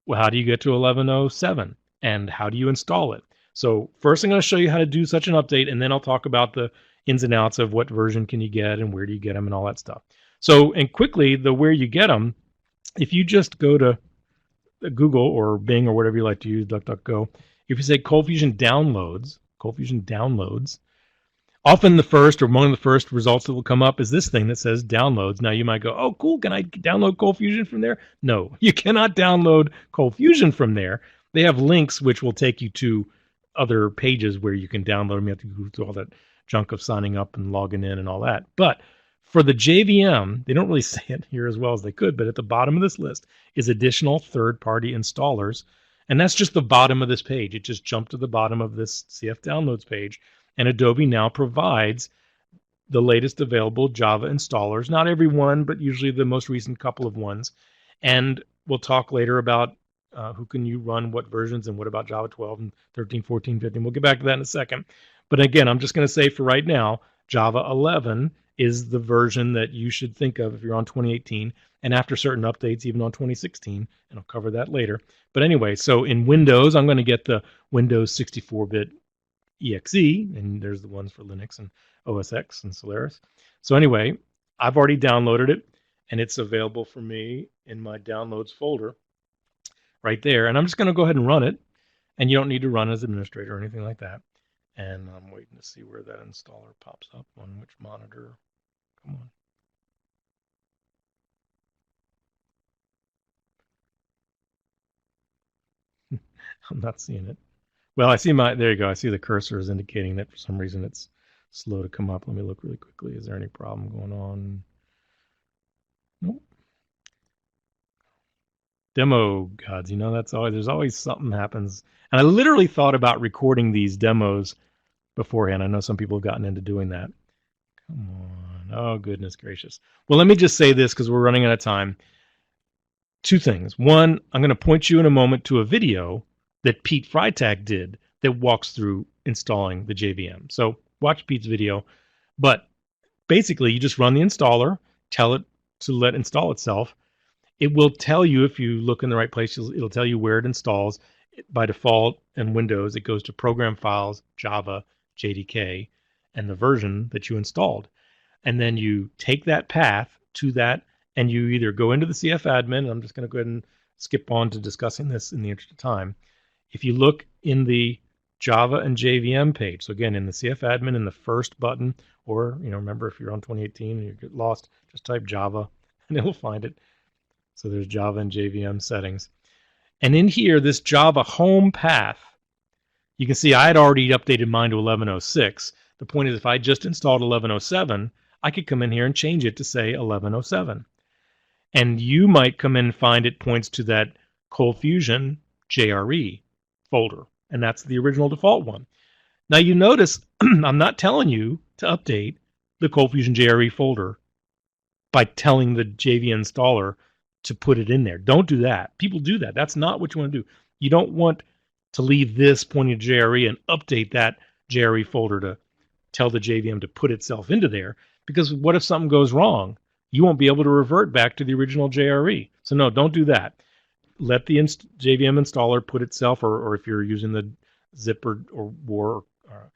Well, how do you get to 11.07? And how do you install it? So first I'm going to show you how to do such an update, and then I'll talk about the ins and outs of what version can you get and where do you get them and all that stuff. So, and quickly, the where you get them, if you just go to Google or Bing or whatever you like to use, DuckDuckGo, if you say ColdFusion Downloads, often the first or one of the first results that will come up is this thing that says downloads. Now you might go, oh, cool, can I download ColdFusion from there? No, you cannot download ColdFusion from there. They have links which will take you to other pages where you can download them. You have to go through all that junk of signing up and logging in and all that. But for the JVM, they don't really say it here as well as they could, but at the bottom of this list is additional third-party installers. And that's just the bottom of this page. It just jumped to the bottom of this CF Downloads page. And Adobe now provides the latest available Java installers. Not every one, but usually the most recent couple of ones. And we'll talk later about who can you run what versions and what about Java 12 and 13, 14, 15. We'll get back to that in a second. But again, I'm just going to say for right now, Java 11 is the version that you should think of if you're on 2018. And after certain updates, even on 2016, and I'll cover that later. But anyway, so in Windows, I'm going to get the Windows 64-bit EXE, and there's the ones for Linux and OS X and Solaris. So anyway, I've already downloaded it, and it's available for me in my downloads folder right there. And I'm just going to go ahead and run it, and you don't need to run as administrator or anything like that. And I'm waiting to see where that installer pops up on which monitor. Come on. I'm not seeing it. Well, I see there you go. I see the cursor is indicating that for some reason it's slow to come up. Let me look really quickly. Is there any problem going on? Nope. Demo gods, there's always something happens. And I literally thought about recording these demos beforehand. I know some people have gotten into doing that. Come on. Oh, goodness gracious. Well, let me just say this because we're running out of time. Two things. One, I'm going to point you in a moment to a video that Pete Freitag did that walks through installing the JVM. So watch Pete's video. But basically, you just run the installer, tell it to let install itself. It will tell you, if you look in the right place, it'll tell you where it installs. By default, in Windows, it goes to Program Files, Java, JDK, and the version that you installed. And then you take that path to that, and you either go into the CF admin, and I'm just going to go ahead and skip on to discussing this in the interest of time. If you look in the Java and JVM page, so again, in the CF admin, in the first button, or, remember if you're on 2018 and you get lost, just type Java, and it'll find it. So there's Java and JVM settings. And in here, this Java home path, you can see I had already updated mine to 11.06. The point is, if I just installed 11.07, I could come in here and change it to say 11.07. And you might come in and find it points to that ColdFusion JRE folder. And that's the original default one. Now you notice I'm not telling you to update the ColdFusion JRE folder by telling the JV installer to put it in there. Don't do that. People do that. That's not what you want to do. You don't want to leave this pointing to JRE and update that JRE folder to tell the JVM to put itself into there, because what if something goes wrong? You won't be able to revert back to the original JRE. So no, don't do that. let the JVM installer put itself, or if you're using the zip or WAR or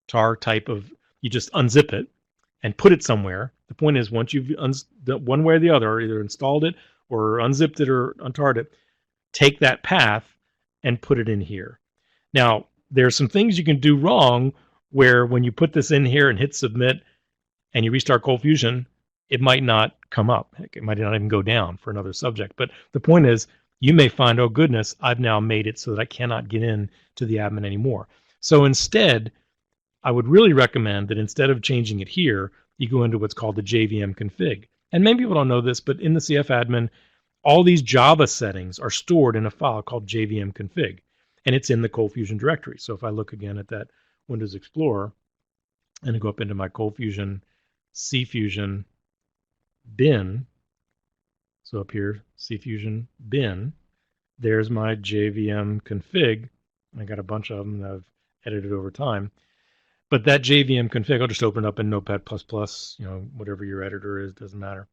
tar type of, you just unzip it and put it somewhere. The point is, once you've one way or the other, either installed it or unzipped it or untarred it, take that path and put it in here. Now, there's some things you can do wrong where when you put this in here and hit submit and you restart ColdFusion, it might not come up. Heck, it might not even go down for another subject. But the point is, you may find, oh goodness, I've now made it so that I cannot get in to the admin anymore. So instead, I would really recommend that instead of changing it here, you go into what's called the JVM config. And many people don't know this, but in the CF admin, all these Java settings are stored in a file called JVM config, and it's in the ColdFusion directory. So if I look again at that Windows Explorer and I go up into my ColdFusion CFusion bin, so up here, CFusion bin, there's my JVM config. I got a bunch of them that I've edited over time. But that JVM config, I'll just open it up in Notepad++, whatever your editor is, doesn't matter.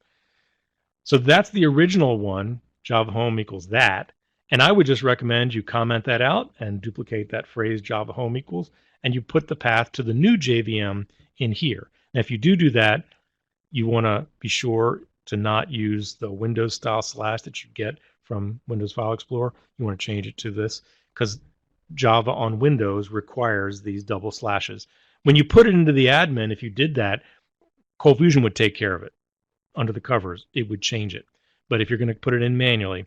So that's the original one, Java home equals that. And I would just recommend you comment that out and duplicate that phrase Java home equals, and you put the path to the new JVM in here. Now, if you do that, you want to be sure to not use the Windows style slash that you get from Windows File Explorer. You want to change it to this because Java on Windows requires these double slashes. When you put it into the admin, if you did that, ColdFusion would take care of it. Under the covers, it would change it. But if you're going to put it in manually,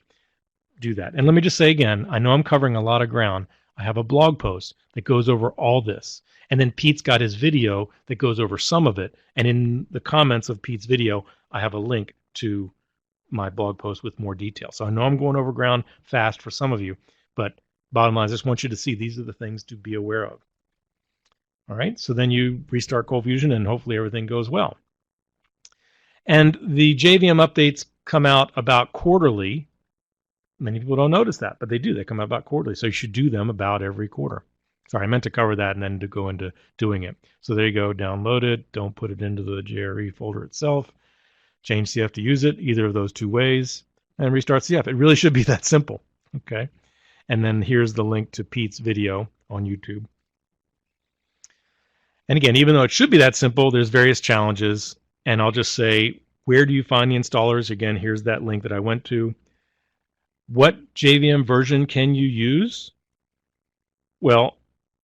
do that. And let me just say again, I know I'm covering a lot of ground. I have a blog post that goes over all this. And then Pete's got his video that goes over some of it. And in the comments of Pete's video, I have a link to my blog post with more detail. So I know I'm going over ground fast for some of you, but bottom line, I just want you to see these are the things to be aware of. All right, so then you restart ColdFusion and hopefully everything goes well. And the JVM updates come out about quarterly. Many people don't notice that, but they do. They come out about quarterly. So you should do them about every quarter. Sorry, I meant to cover that and then to go into doing it. So there you go, download it. Don't put it into the JRE folder itself. Change CF to use it, either of those two ways, and restart CF. It really should be that simple, okay? And then here's the link to Pete's video on YouTube. And again, even though it should be that simple, there's various challenges. And I'll just say, where do you find the installers? Again, here's that link that I went to. What JVM version can you use? Well,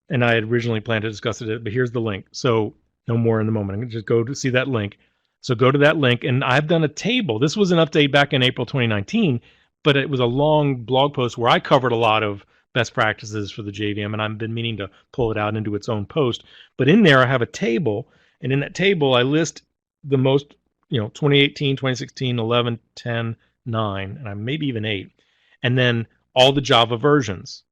and I had originally planned to discuss it, but here's the link. So no more in the moment. I'm going to just go to see that link. So go to that link, and I've done a table. This was an update back in April 2019, but it was a long blog post where I covered a lot of best practices for the JVM, and I've been meaning to pull it out into its own post. But in there, I have a table, and in that table, I list the most, 2018, 2016, 11, 10, 9, and maybe even 8. And then all the Java versions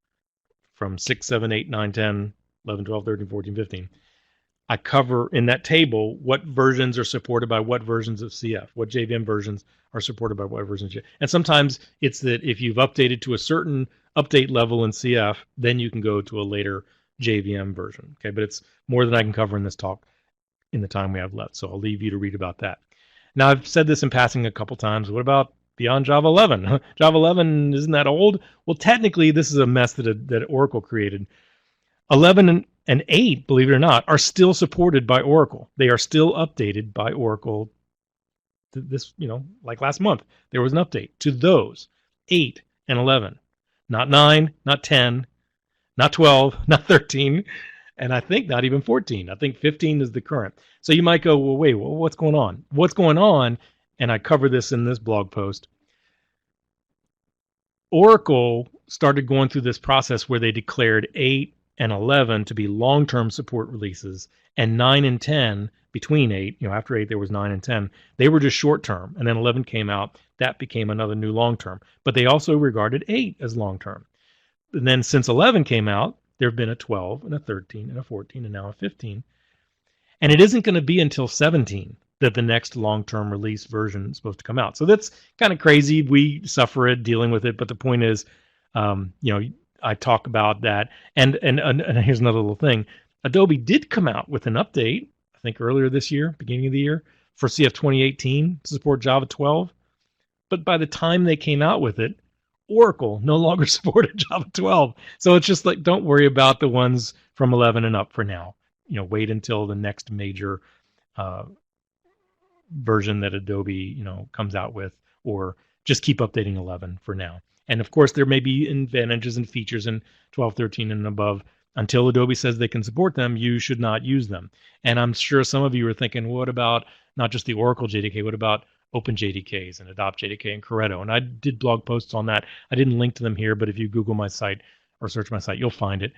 from 6, 7, 8, 9, 10, 11, 12, 13, 14, 15. I cover in that table what versions are supported by what versions of CF, what JVM versions are supported by what versions. And sometimes it's that if you've updated to a certain update level in CF, then you can go to a later JVM version. Okay, but it's more than I can cover in this talk in the time we have left. So I'll leave you to read about that. Now, I've said this in passing a couple times. What about beyond Java 11? Java 11, isn't that old? Well, technically, this is a mess that Oracle created. 11 and 8, believe it or not, are still supported by Oracle. They are still updated by Oracle. This, like last month, there was an update to those 8 and 11. Not 9, not 10, not 12, not 13, and I think not even 14. I think 15 is the current. So you might go, well, wait, what's going on? What's going on? And I cover this in this blog post. Oracle started going through this process where they declared 8 and 11 to be long-term support releases, and 9 and 10, between 8, after 8 there was 9 and 10, they were just short-term, and then 11 came out. That became another new long-term. But they also regarded 8 as long-term. And then since 11 came out, there have been a 12 and a 13 and a 14 and now a 15. And it isn't going to be until 17 that the next long-term release version is supposed to come out. So that's kind of crazy. We suffer it dealing with it, but the point is, I talk about that. And here's another little thing. Adobe did come out with an update, I think earlier this year, beginning of the year, for CF 2018 to support Java 12. But by the time they came out with it, Oracle no longer supported Java 12. So it's just like, don't worry about the ones from 11 and up for now. Wait until the next major uh, version that Adobe, comes out with, or just keep updating 11 for now. And of course, there may be advantages and features in 12, 13, and above. Until Adobe says they can support them, you should not use them. And I'm sure some of you are thinking, what about not just the Oracle JDK? What about Open JDKs and Adopt JDK and Corretto? And I did blog posts on that. I didn't link to them here, but if you Google my site or search my site, you'll find it.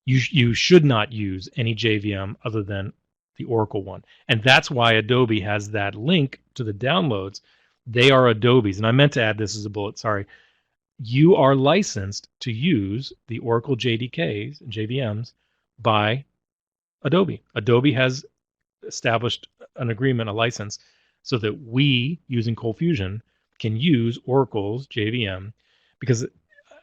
You should not use any JVM other than the Oracle one. And that's why Adobe has that link to the downloads. They are Adobe's. And I meant to add this as a bullet, sorry. You are licensed to use the Oracle JDKs and JVMs by Adobe. Adobe has established an agreement, a license, so that we, using ColdFusion, can use Oracle's JVM. Because,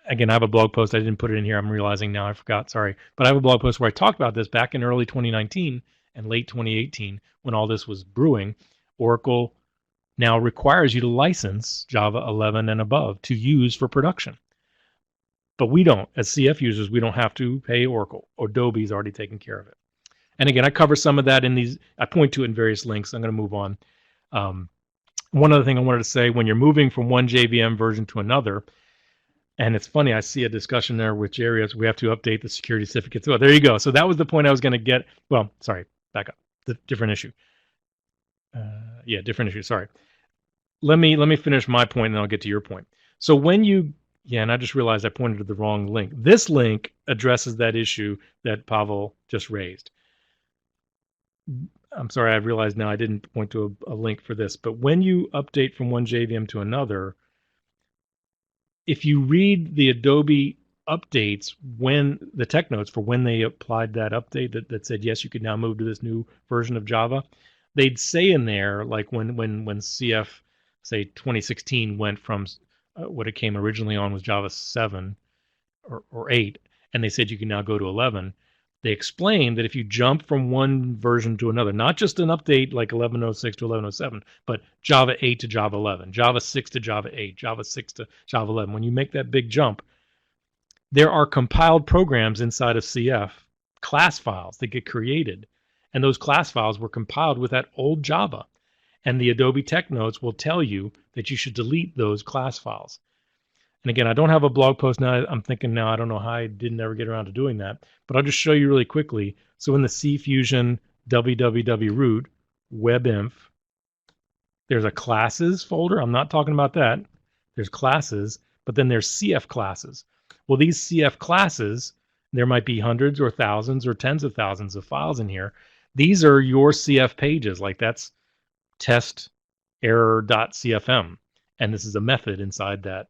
again, I have a blog post. I didn't put it in here. I'm realizing now. I forgot. Sorry. But I have a blog post where I talked about this back in early 2019 and late 2018 when all this was brewing. Oracle now requires you to license Java 11 and above to use for production. But we don't. As CF users, we don't have to pay Oracle. Adobe's already taken care of it. And again, I cover some of that in these. I point to it in various links. I'm going to move on. One other thing I wanted to say, when you're moving from one JVM version to another, and it's funny, I see a discussion there which areas we have to update the security certificates. Well, there you go. So that was the point I was going to get. Well, sorry, back up. The different issue. Different issue. Sorry. Let me finish my point, and then I'll get to your point. So when you, and I just realized I pointed to the wrong link. This link addresses that issue that Pavel just raised. I'm sorry, I realized now I didn't point to a link for this. But when you update from one JVM to another, if you read the Adobe updates, when the tech notes for when they applied that update that said, yes, you could now move to this new version of Java, they'd say in there, like when CF, say 2016, went from what it came originally on was Java 7 or 8, and they said you can now go to 11. They explained that if you jump from one version to another, not just an update like 11.06 to 11.07, but Java 8 to Java 11, Java 6 to Java 8, Java 6 to Java 11, when you make that big jump, there are compiled programs inside of CF, class files that get created, and those class files were compiled with that old Java. And the Adobe Tech Notes will tell you that you should delete those class files. And again, I don't have a blog post now. I'm thinking now, I don't know how I didn't ever get around to doing that, but I'll just show you really quickly. So in the CFusion www root webinf, there's a classes folder. I'm not talking about that. There's classes, but then there's CF classes. Well, these CF classes, there might be hundreds or thousands or tens of thousands of files in here. These are your CF pages. Like that's test error.cfm. And this is a method inside that.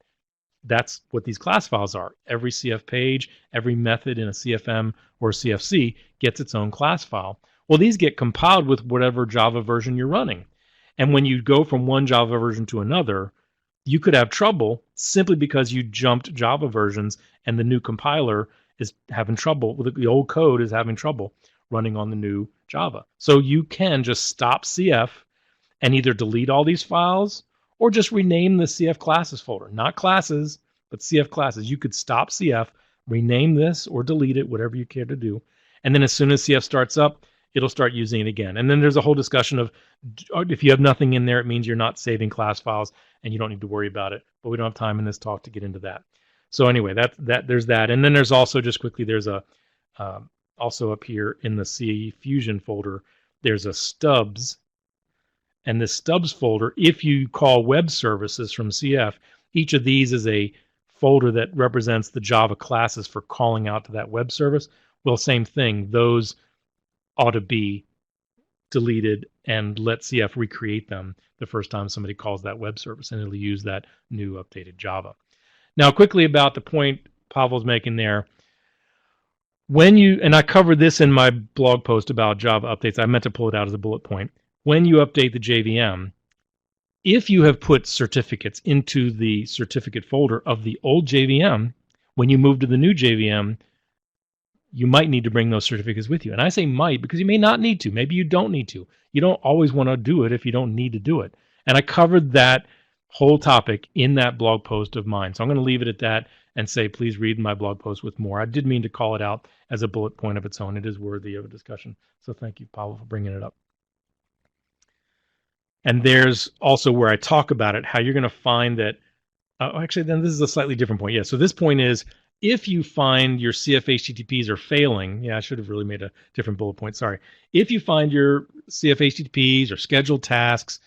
That's what these class files are. Every CF page, every method in a CFM or CFC gets its own class file. Well, these get compiled with whatever Java version you're running. And when you go from one Java version to another, you could have trouble simply because you jumped Java versions and the new compiler is having trouble, the old code is having trouble running on the new Java. So you can just stop CF and either delete all these files or just rename the CF classes folder. Not classes, but CF classes. You could stop CF, rename this or delete it, whatever you care to do. And then as soon as CF starts up, it'll start using it again. And then there's a whole discussion of if you have nothing in there, it means you're not saving class files and you don't need to worry about it. But we don't have time in this talk to get into that. So anyway, there's that. And then there's also, just quickly, there's a also up here in the CFusion folder, there's a stubs. And this stubs folder, if you call web services from CF, each of these is a folder that represents the Java classes for calling out to that web service. Well, same thing. Those ought to be deleted and let CF recreate them the first time somebody calls that web service, and it'll use that new updated Java. Now, quickly about the point Pavel's making there. When you, and I covered this in my blog post about Java updates, I meant to pull it out as a bullet point. When you update the JVM, if you have put certificates into the certificate folder of the old JVM, when you move to the new JVM, you might need to bring those certificates with you. And I say might because you may not need to. Maybe you don't need to. You don't always want to do it if you don't need to do it. And I covered that whole topic in that blog post of mine. So I'm going to leave it at that and say, please read my blog post with more. I did mean to call it out as a bullet point of its own. It is worthy of a discussion. So thank you, Pavel, for bringing it up. And there's also where I talk about it, how you're going to find that. Actually, then this is a slightly different point. Yeah, so this point is, if you find your CF HTTPs are failing, yeah, I should have really made a different bullet point, sorry. If you find your CF HTTPs or scheduled tasks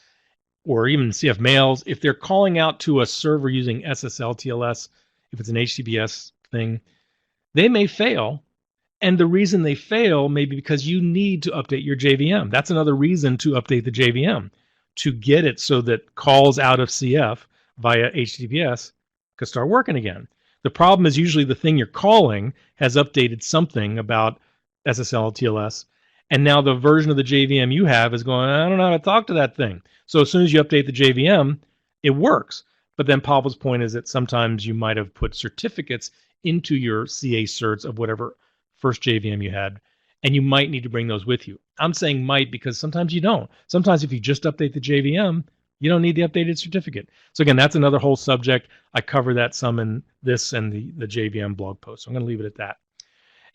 or even CF mails, if they're calling out to a server using SSL TLS, if it's an HTTPS thing, they may fail. And the reason they fail may be because you need to update your JVM. That's another reason to update the JVM, to get it so that calls out of CF via HTTPS could start working again. The problem is usually the thing you're calling has updated something about SSL TLS, and now the version of the JVM you have is going, I don't know how to talk to that thing. So as soon as you update the JVM, it works. But then Pavel's point is that sometimes you might have put certificates into your CA certs of whatever first JVM you had, and you might need to bring those with you. I'm saying might because sometimes you don't. Sometimes if you just update the JVM, you don't need the updated certificate. So again, that's another whole subject. I cover that some in this and the JVM blog post. So I'm going to leave it at that.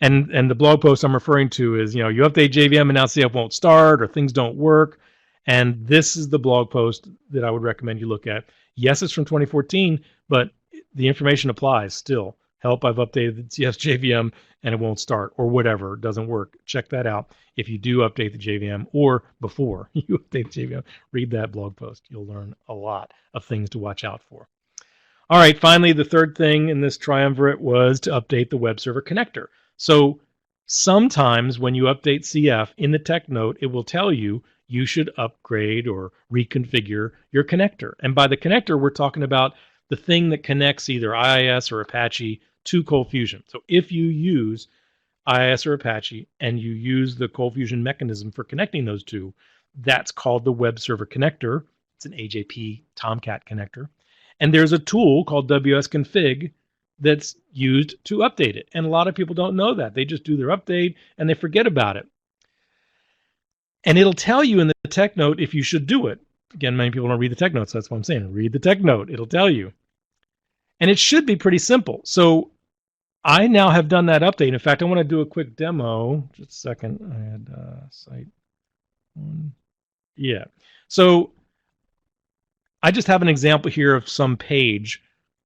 And the blog post I'm referring to is, you update JVM and now CF won't start or things don't work. And this is the blog post that I would recommend you look at. Yes, it's from 2014, but the information applies still. Help, I've updated the CF's JVM and it won't start or whatever, it doesn't work. Check that out. If you do update the JVM or before you update the JVM, read that blog post. You'll learn a lot of things to watch out for. All right, finally, the third thing in this triumvirate was to update the web server connector. So sometimes when you update CF in the tech note, it will tell you you should upgrade or reconfigure your connector. And by the connector, we're talking about the thing that connects either IIS or Apache to ColdFusion. So if you use IIS or Apache and you use the ColdFusion mechanism for connecting those two, that's called the web server connector. It's an AJP Tomcat connector. And there's a tool called wsconfig that's used to update it. And a lot of people don't know that. They just do their update and they forget about it. And it'll tell you in the tech note if you should do it. Again, many people don't read the tech notes. So that's what I'm saying. Read the tech note. It'll tell you. And it should be pretty simple. So I now have done that update. In fact, I want to do a quick demo. Just a second. I had site one. Yeah. So I just have an example here of some page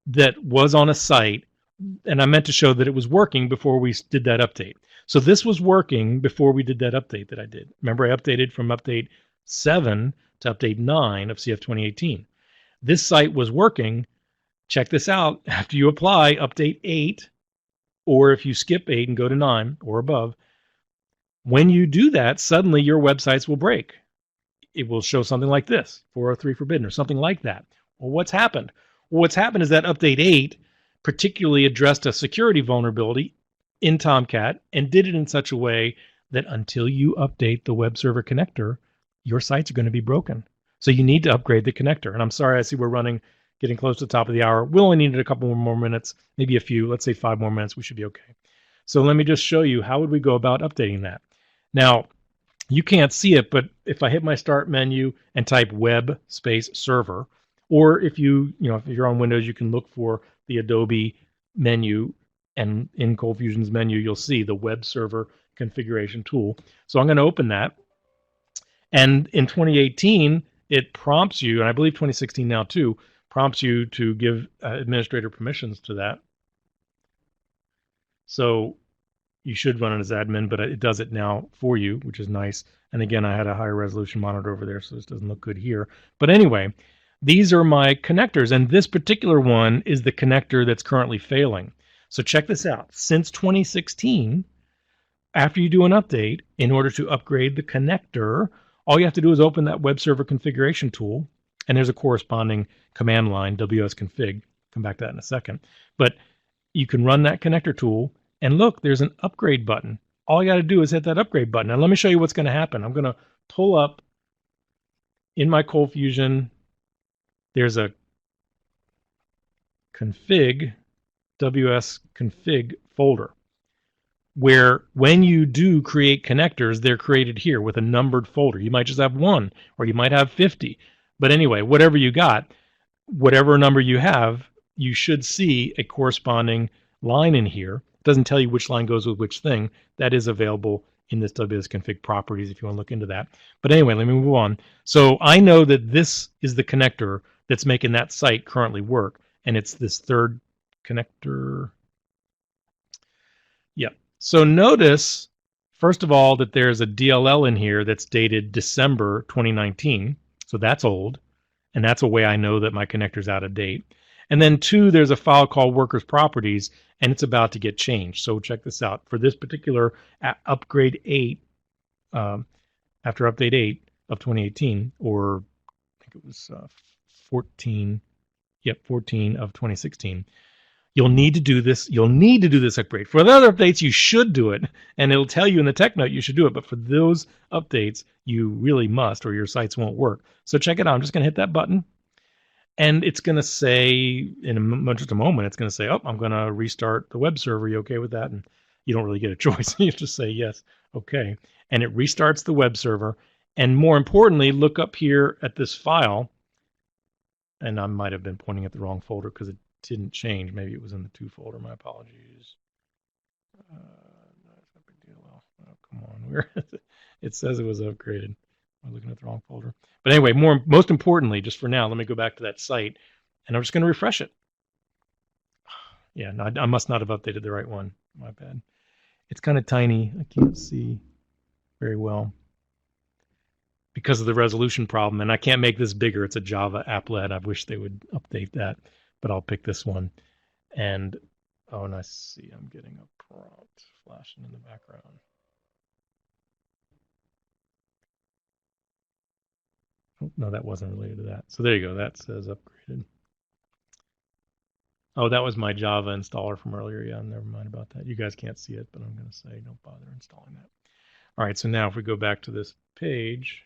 that was on a site, and I meant to show that it was working before we did that update. So this was working before we did that update that I did. Remember, I updated from update 7 to update 9 of CF 2018. This site was working. Check this out. After you apply update 8, or if you skip 8 and go to 9 or above, when you do that, suddenly your websites will break. It will show something like this, 403 forbidden, or something like that. Well, what's happened? Well, what's happened is that update 8 particularly addressed a security vulnerability in Tomcat and did it in such a way that until you update the web server connector, your sites are going to be broken. So you need to upgrade the connector. And I'm sorry, I see we're getting close to the top of the hour. We'll only need a couple more minutes, maybe a few, let's say 5 more minutes, we should be okay. So let me just show you how would we go about updating that. Now, you can't see it, but if I hit my start menu and type web space server, or if if you're on Windows, you can look for the Adobe menu, and in ColdFusion's menu, you'll see the web server configuration tool. So I'm going to open that. And in 2018, it prompts you, and I believe 2016 now too, prompts you to give administrator permissions to that. So you should run it as admin, but it does it now for you, which is nice. And again, I had a higher resolution monitor over there, so this doesn't look good here. But anyway, these are my connectors, and this particular one is the connector that's currently failing. So check this out. Since 2016, after you do an update, in order to upgrade the connector, all you have to do is open that web server configuration tool, and there's a corresponding command line, wsconfig. Come back to that in a second. But you can run that connector tool, and look, there's an upgrade button. All you got to do is hit that upgrade button. And let me show you what's going to happen. I'm going to pull up in my ColdFusion. There's a config, wsconfig folder, where when you do create connectors, they're created here with a numbered folder. You might just have one, or you might have 50. But anyway, whatever you got, whatever number you have, you should see a corresponding line in here. It doesn't tell you which line goes with which thing. That is available in this wsconfig properties if you want to look into that. But anyway, let me move on. So I know that this is the connector that's making that site currently work, and it's this third connector. Yep. So notice, first of all, that there's a DLL in here that's dated December 2019. So that's old. And that's a way I know that my connector's out of date. And then two, there's a file called workers properties, and it's about to get changed. So check this out. For this particular upgrade 8, after update 8 of 2018, or I think it was 14, 14 of 2016, you'll need to do this. You'll need to do this upgrade. For the other updates, you should do it, and it'll tell you in the tech note you should do it. But for those updates, you really must, or your sites won't work. So check it out. I'm just going to hit that button, and it's going to say in just a moment, it's going to say, "Oh, I'm going to restart the web server. Are you okay with that?" And you don't really get a choice. You just say yes, okay, and it restarts the web server. And more importantly, look up here at this file. And I might have been pointing at the wrong folder because it didn't change. Maybe it was in the 2 folder. My apologies. That's no big deal. Oh, come on. It says it was upgraded. I'm looking at the wrong folder. But anyway, most importantly, just for now, let me go back to that site, and I'm just going to refresh it. Yeah, no, I must not have updated the right one. My bad. It's kind of tiny. I can't see very well because of the resolution problem, and I can't make this bigger. It's a Java applet. I wish they would update that, but I'll pick this one. And oh, and I see I'm getting a prompt flashing in the background. Oh, no, that wasn't related to that. So there you go. That says upgraded. Oh, that was my Java installer from earlier. Yeah, never mind about that. You guys can't see it, but I'm going to say don't bother installing that. All right, so now if we go back to this page,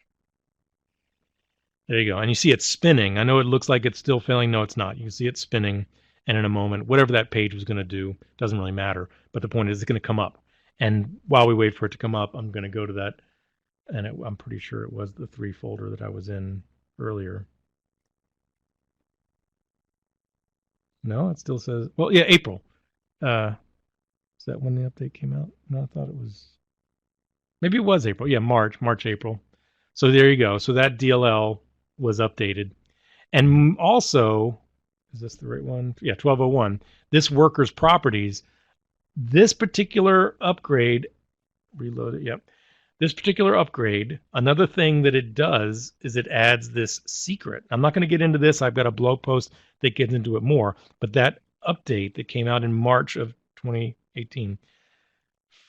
there you go. And you see it spinning. I know it looks like it's still failing. No, it's not. You can see it spinning. And in a moment, whatever that page was going to do doesn't really matter. But the point is it's going to come up. And while we wait for it to come up, I'm going to go to that. And I'm pretty sure it was the 3 folder that I was in earlier. No, it still says, well, yeah, April. Is that when the update came out? No, I thought it was, maybe it was April. Yeah, March, April. So there you go. So that DLL was updated. And also, is this the right one? Yeah, 1201. This workers properties, this particular upgrade, reload it, yep. This particular upgrade, another thing that it does is it adds this secret. I'm not going to get into this. I've got a blog post that gets into it more. But that update that came out in March of 2018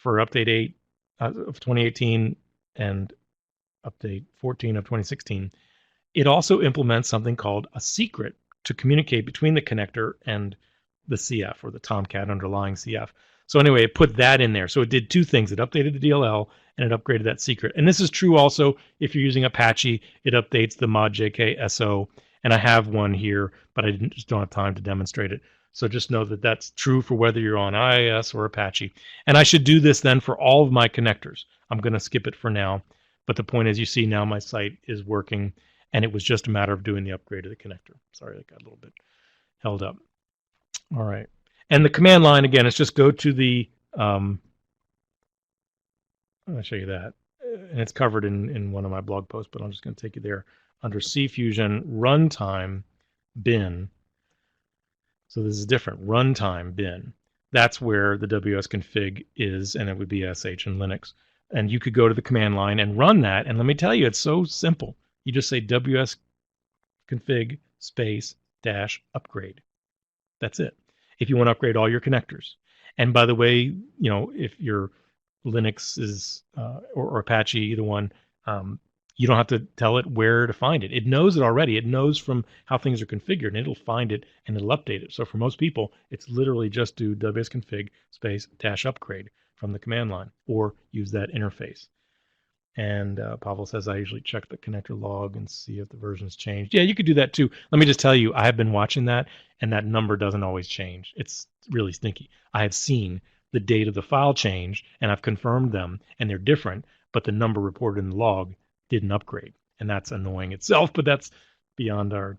for update 8 of 2018 and update 14 of 2016, it also implements something called a secret to communicate between the connector and the CF, or the Tomcat underlying CF. So anyway, it put that in there. So it did 2 things. It updated the DLL and it upgraded that secret. And this is true also if you're using Apache. It updates the modjk SO. And I have one here, but I just don't have time to demonstrate it. So just know that that's true for whether you're on IIS or Apache. And I should do this then for all of my connectors. I'm going to skip it for now. But the point is, you see now my site is working, and it was just a matter of doing the upgrade of the connector. Sorry, that got a little bit held up. All right. And the command line, again, is just go to the, I'll show you that. And it's covered in one of my blog posts, but I'm just going to take you there under CFusion runtime bin. So this is different, runtime bin. That's where the wsconfig is, and it would be sh in Linux. And you could go to the command line and run that. And let me tell you, it's so simple. You just say wsconfig space -upgrade. That's it. If you want to upgrade all your connectors. And by the way, if your Linux is or Apache, either one, you don't have to tell it where to find it. It knows it already. It knows from how things are configured, and it'll find it and it'll update it. So for most people, it's literally just do wsconfig space -upgrade from the command line, or use that interface. And Pavel says, I usually check the connector log and see if the version's changed. Yeah, you could do that too. Let me just tell you, I have been watching that, and that number doesn't always change. It's really stinky. I have seen the date of the file change, and I've confirmed them, and they're different, but the number reported in the log didn't upgrade. And that's annoying itself, but that's beyond our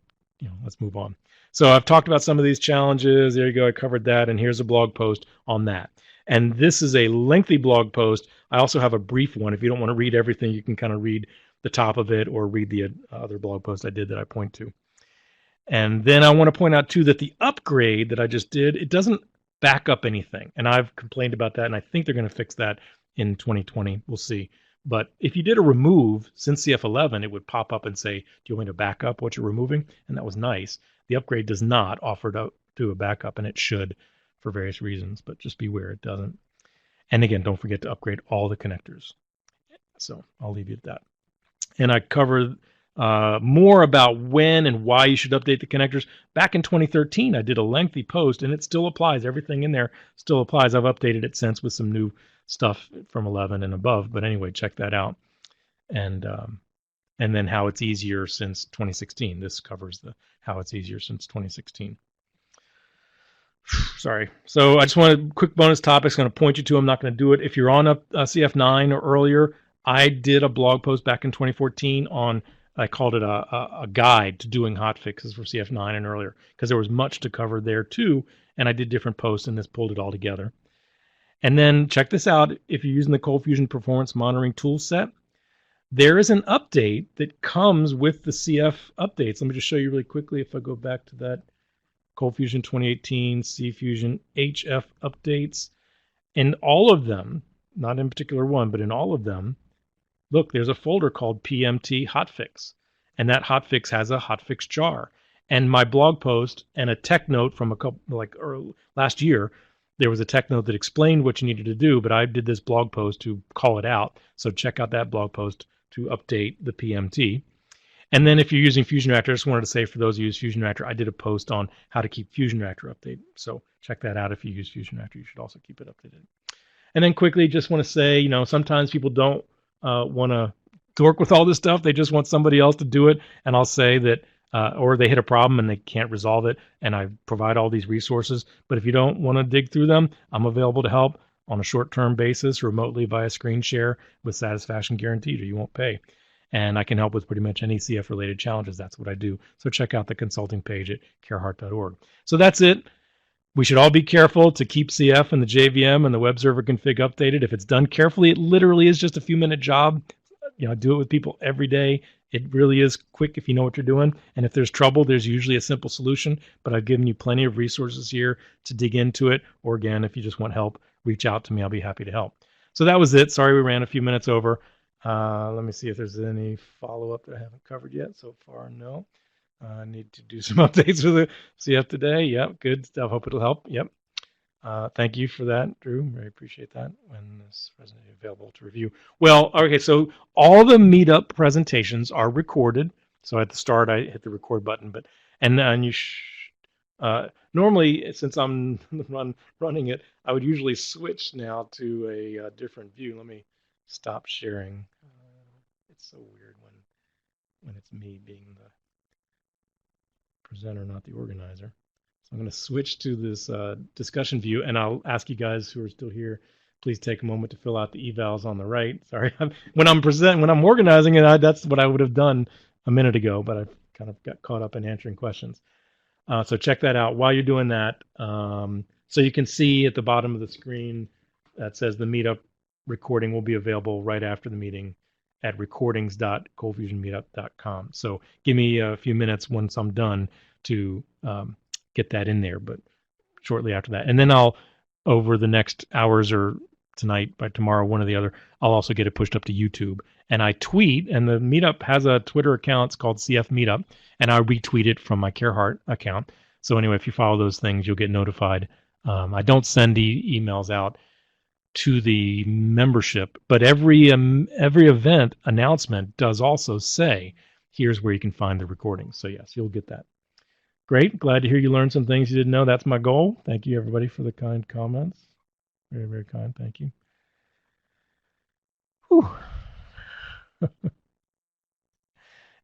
let's move on. So I've talked about some of these challenges. There you go. I covered that. And here's a blog post on that. And this is a lengthy blog post. I also have a brief one. If you don't want to read everything, you can kind of read the top of it or read the other blog post I did that I point to. And then I want to point out too that the upgrade that I just did, it doesn't back up anything. And I've complained about that, and I think they're going to fix that in 2020. We'll see. But if you did a remove since CF11, it would pop up and say, do you want me to back up what you're removing? And that was nice. The upgrade does not offer to do a backup, and it should for various reasons, but just beware it doesn't. And again, don't forget to upgrade all the connectors. So I'll leave you at that. And I covered more about when and why you should update the connectors. Back in 2013, I did a lengthy post, and it still applies. Everything in there still applies. I've updated it since with some new stuff from 11 and above. But anyway, check that out. And then how it's easier since 2016. This covers the how it's easier since 2016. Sorry. So I just wanted quick bonus topics. Going to point you to. I'm not going to do it. If you're on a CF9 or earlier, I did a blog post back in 2014 on, I called it a guide to doing hotfixes for CF9 and earlier, because there was much to cover there too. And I did different posts, and this pulled it all together. And then check this out. If you're using the ColdFusion Performance Monitoring Toolset, there is an update that comes with the CF updates. Let me just show you really quickly. If I go back to that ColdFusion 2018 CFusion HF updates, in all of them, not in particular one, but in all of them, look, there's a folder called PMT Hotfix, and that hotfix has a hotfix jar. And my blog post and a tech note from a couple, last year, there was a tech note that explained what you needed to do, but I did this blog post to call it out. So check out that blog post to update the PMT. And then if you're using Fusion Reactor, I just wanted to say for those who use Fusion Reactor, I did a post on how to keep Fusion Reactor updated. So check that out. If you use Fusion Reactor, you should also keep it updated. And then quickly, just want to say, sometimes people don't want to work with all this stuff. They just want somebody else to do it. And I'll say that, or they hit a problem and they can't resolve it, and I provide all these resources. But if you don't want to dig through them, I'm available to help on a short-term basis, remotely via screen share with satisfaction guaranteed, or you won't pay. And I can help with pretty much any CF-related challenges. That's what I do. So check out the consulting page at carehart.org. So that's it. We should all be careful to keep CF and the JVM and the web server config updated. If it's done carefully, it literally is just a few-minute job. Do it with people every day. It really is quick if you know what you're doing. And if there's trouble, there's usually a simple solution. But I've given you plenty of resources here to dig into it. Or again, if you just want help, reach out to me. I'll be happy to help. So that was it. Sorry we ran a few minutes over. Let me see if there's any follow-up that I haven't covered yet. So far, no. I need to do some updates for the CF today. Yep, good stuff. Hope it'll help. Yep. Thank you for that, Drew. Very appreciate that. When this presentation is available to review. Well, okay, so all the meetup presentations are recorded. So at the start, I hit the record button, and you normally, since I'm running it, I would usually switch now to a different view. Let me stop sharing. It's so weird when it's me being the presenter, not the organizer. So I'm going to switch to this discussion view, and I'll ask you guys who are still here, please take a moment to fill out the evals on the right. Sorry, when I'm organizing it, that's what I would have done a minute ago, but I kind of got caught up in answering questions. So check that out while you're doing that. So you can see at the bottom of the screen that says the meetup recording will be available right after the meeting at recordings.coldfusionmeetup.com. So give me a few minutes once I'm done to get that in there, but shortly after that. And then I'll, over the next hours or tonight, by tomorrow, one or the other, I'll also get it pushed up to YouTube. And I tweet, and the meetup has a Twitter account. It's called CF Meetup, and I retweet it from my CareHeart account. So anyway, if you follow those things, you'll get notified. I don't send emails out to the membership, but every event announcement does also say, here's where you can find the recording. So yes, you'll get that. Great. Glad to hear you learned some things you didn't know. That's my goal. Thank you, everybody, for the kind comments. Very, very kind. Thank you. Whew.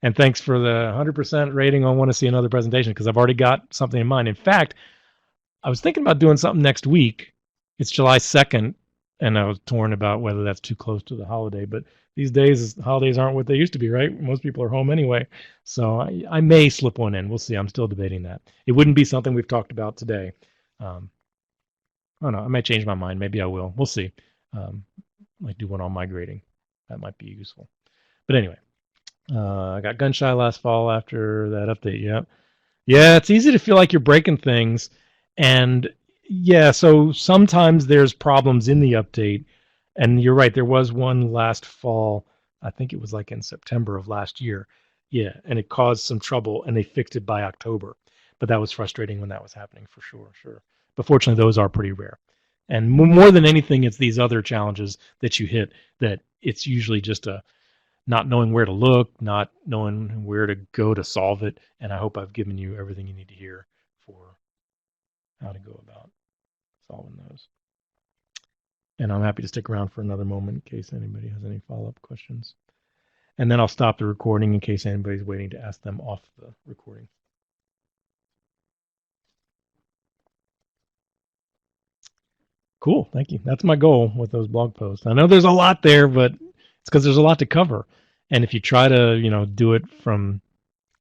And thanks for the 100% rating on want to see another presentation, because I've already got something in mind. In fact, I was thinking about doing something next week. It's July 2nd, and I was torn about whether that's too close to the holiday, but these days holidays aren't what they used to be, right? Most people are home anyway. So I may slip one in. We'll see. I'm still debating that. It wouldn't be something we've talked about today. Um, I don't know. I might change my mind. Maybe I will. We'll see. Um, might do one on migrating. That might be useful. But anyway, I got gun shy last fall after that update. Yep. Yeah, it's easy to feel like you're breaking things. And yeah, so sometimes there's problems in the update. And you're right, there was one last fall. I think it was like in September of last year. Yeah, and it caused some trouble and they fixed it by October. But that was frustrating when that was happening for sure, sure. But fortunately, those are pretty rare. And more than anything, it's these other challenges that you hit that it's usually just a not knowing where to look, not knowing where to go to solve it. And I hope I've given you everything you need to hear for how to go about solving those. And I'm happy to stick around for another moment in case anybody has any follow-up questions. And then I'll stop the recording in case anybody's waiting to ask them off the recording. Cool, thank you. That's my goal with those blog posts. I know there's a lot there, but it's because there's a lot to cover. And if you try to, do it from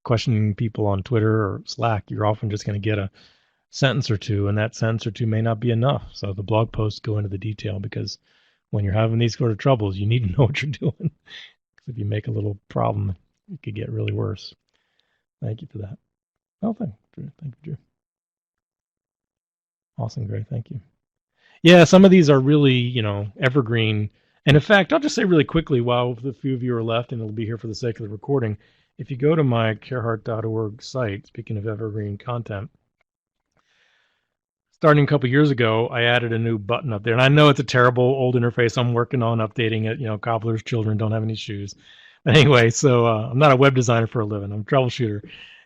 questioning people on Twitter or Slack, you're often just going to get a sentence or two, and that sentence or two may not be enough. So the blog posts go into the detail because when you're having these sort of troubles, you need to know what you're doing. Because if you make a little problem, it could get really worse. Thank you for that. Oh, thank you, Drew. Awesome, great, thank you. Yeah, some of these are really, evergreen. And in fact, I'll just say really quickly while the few of you are left, and it'll be here for the sake of the recording, if you go to my carehart.org site, speaking of evergreen content, starting a couple years ago, I added a new button up there. And I know it's a terrible old interface. I'm working on updating it. Cobbler's children don't have any shoes. But anyway, so I'm not a web designer for a living. I'm a troubleshooter.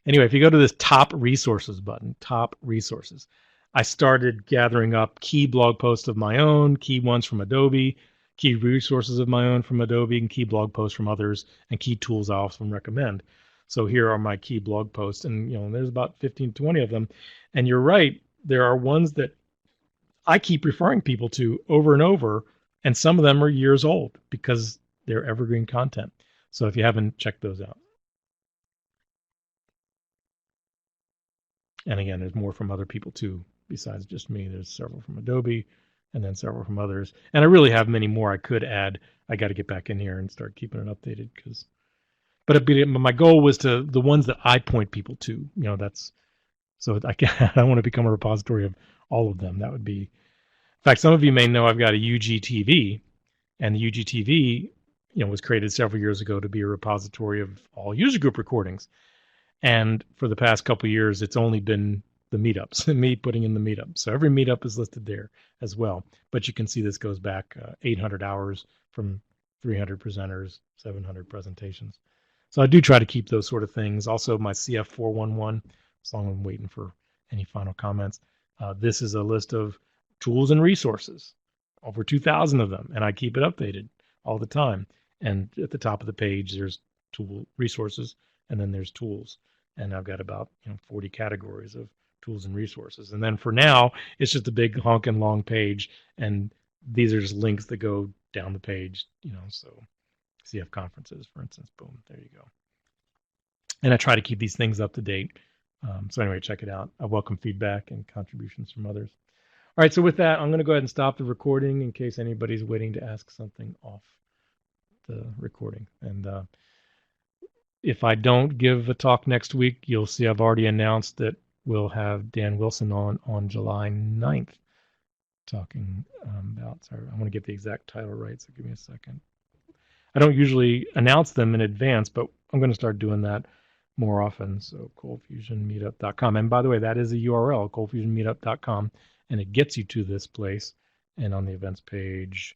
Anyway, if you go to this top resources button, top resources, I started gathering up key blog posts of my own, key ones from Adobe, key resources of my own from Adobe, and key blog posts from others, and key tools I often recommend. So here are my key blog posts, and there's about 15, 20 of them. And you're right, there are ones that I keep referring people to over and over, and some of them are years old because they're evergreen content. So if you haven't checked those out. And again, there's more from other people too, besides just me. There's several from Adobe and then several from others. And I really have many more I could add. I got to get back in here and start keeping it updated but my goal was to the ones that I point people to, that's so I don't want to become a repository of all of them. That would be, in fact, some of you may know I've got a UGTV, and the UGTV, was created several years ago to be a repository of all user group recordings. And for the past couple of years, it's only been the meetups, me putting in the meetup. So every meetup is listed there as well. But you can see this goes back 800 hours from 300 presenters, 700 presentations. So I do try to keep those sort of things. Also, my CF411, as long as I'm waiting for any final comments. This is a list of tools and resources, over 2,000 of them, and I keep it updated all the time. And at the top of the page, there's tool resources, and then there's tools. And I've got about 40 categories of tools and resources. And then for now, it's just a big honking long page, and these are just links that go down the page. So CF conferences, for instance, boom, there you go. And I try to keep these things up to date. So anyway, check it out. I welcome feedback and contributions from others. All right, so with that, I'm going to go ahead and stop the recording in case anybody's waiting to ask something off the recording. And if I don't give a talk next week, you'll see I've already announced that we'll have Dan Wilson on July 9th talking about, sorry, I want to get the exact title right, so give me a second. I don't usually announce them in advance, but I'm going to start doing that more often. So ColdFusionMeetup.com. And by the way, that is a URL, ColdFusionMeetup.com, and it gets you to this place. And on the events page,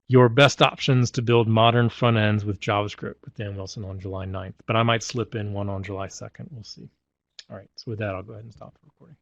your best options to build modern front ends with JavaScript with Dan Wilson on July 9th. But I might slip in one on July 2nd. We'll see. All right. So with that, I'll go ahead and stop the recording.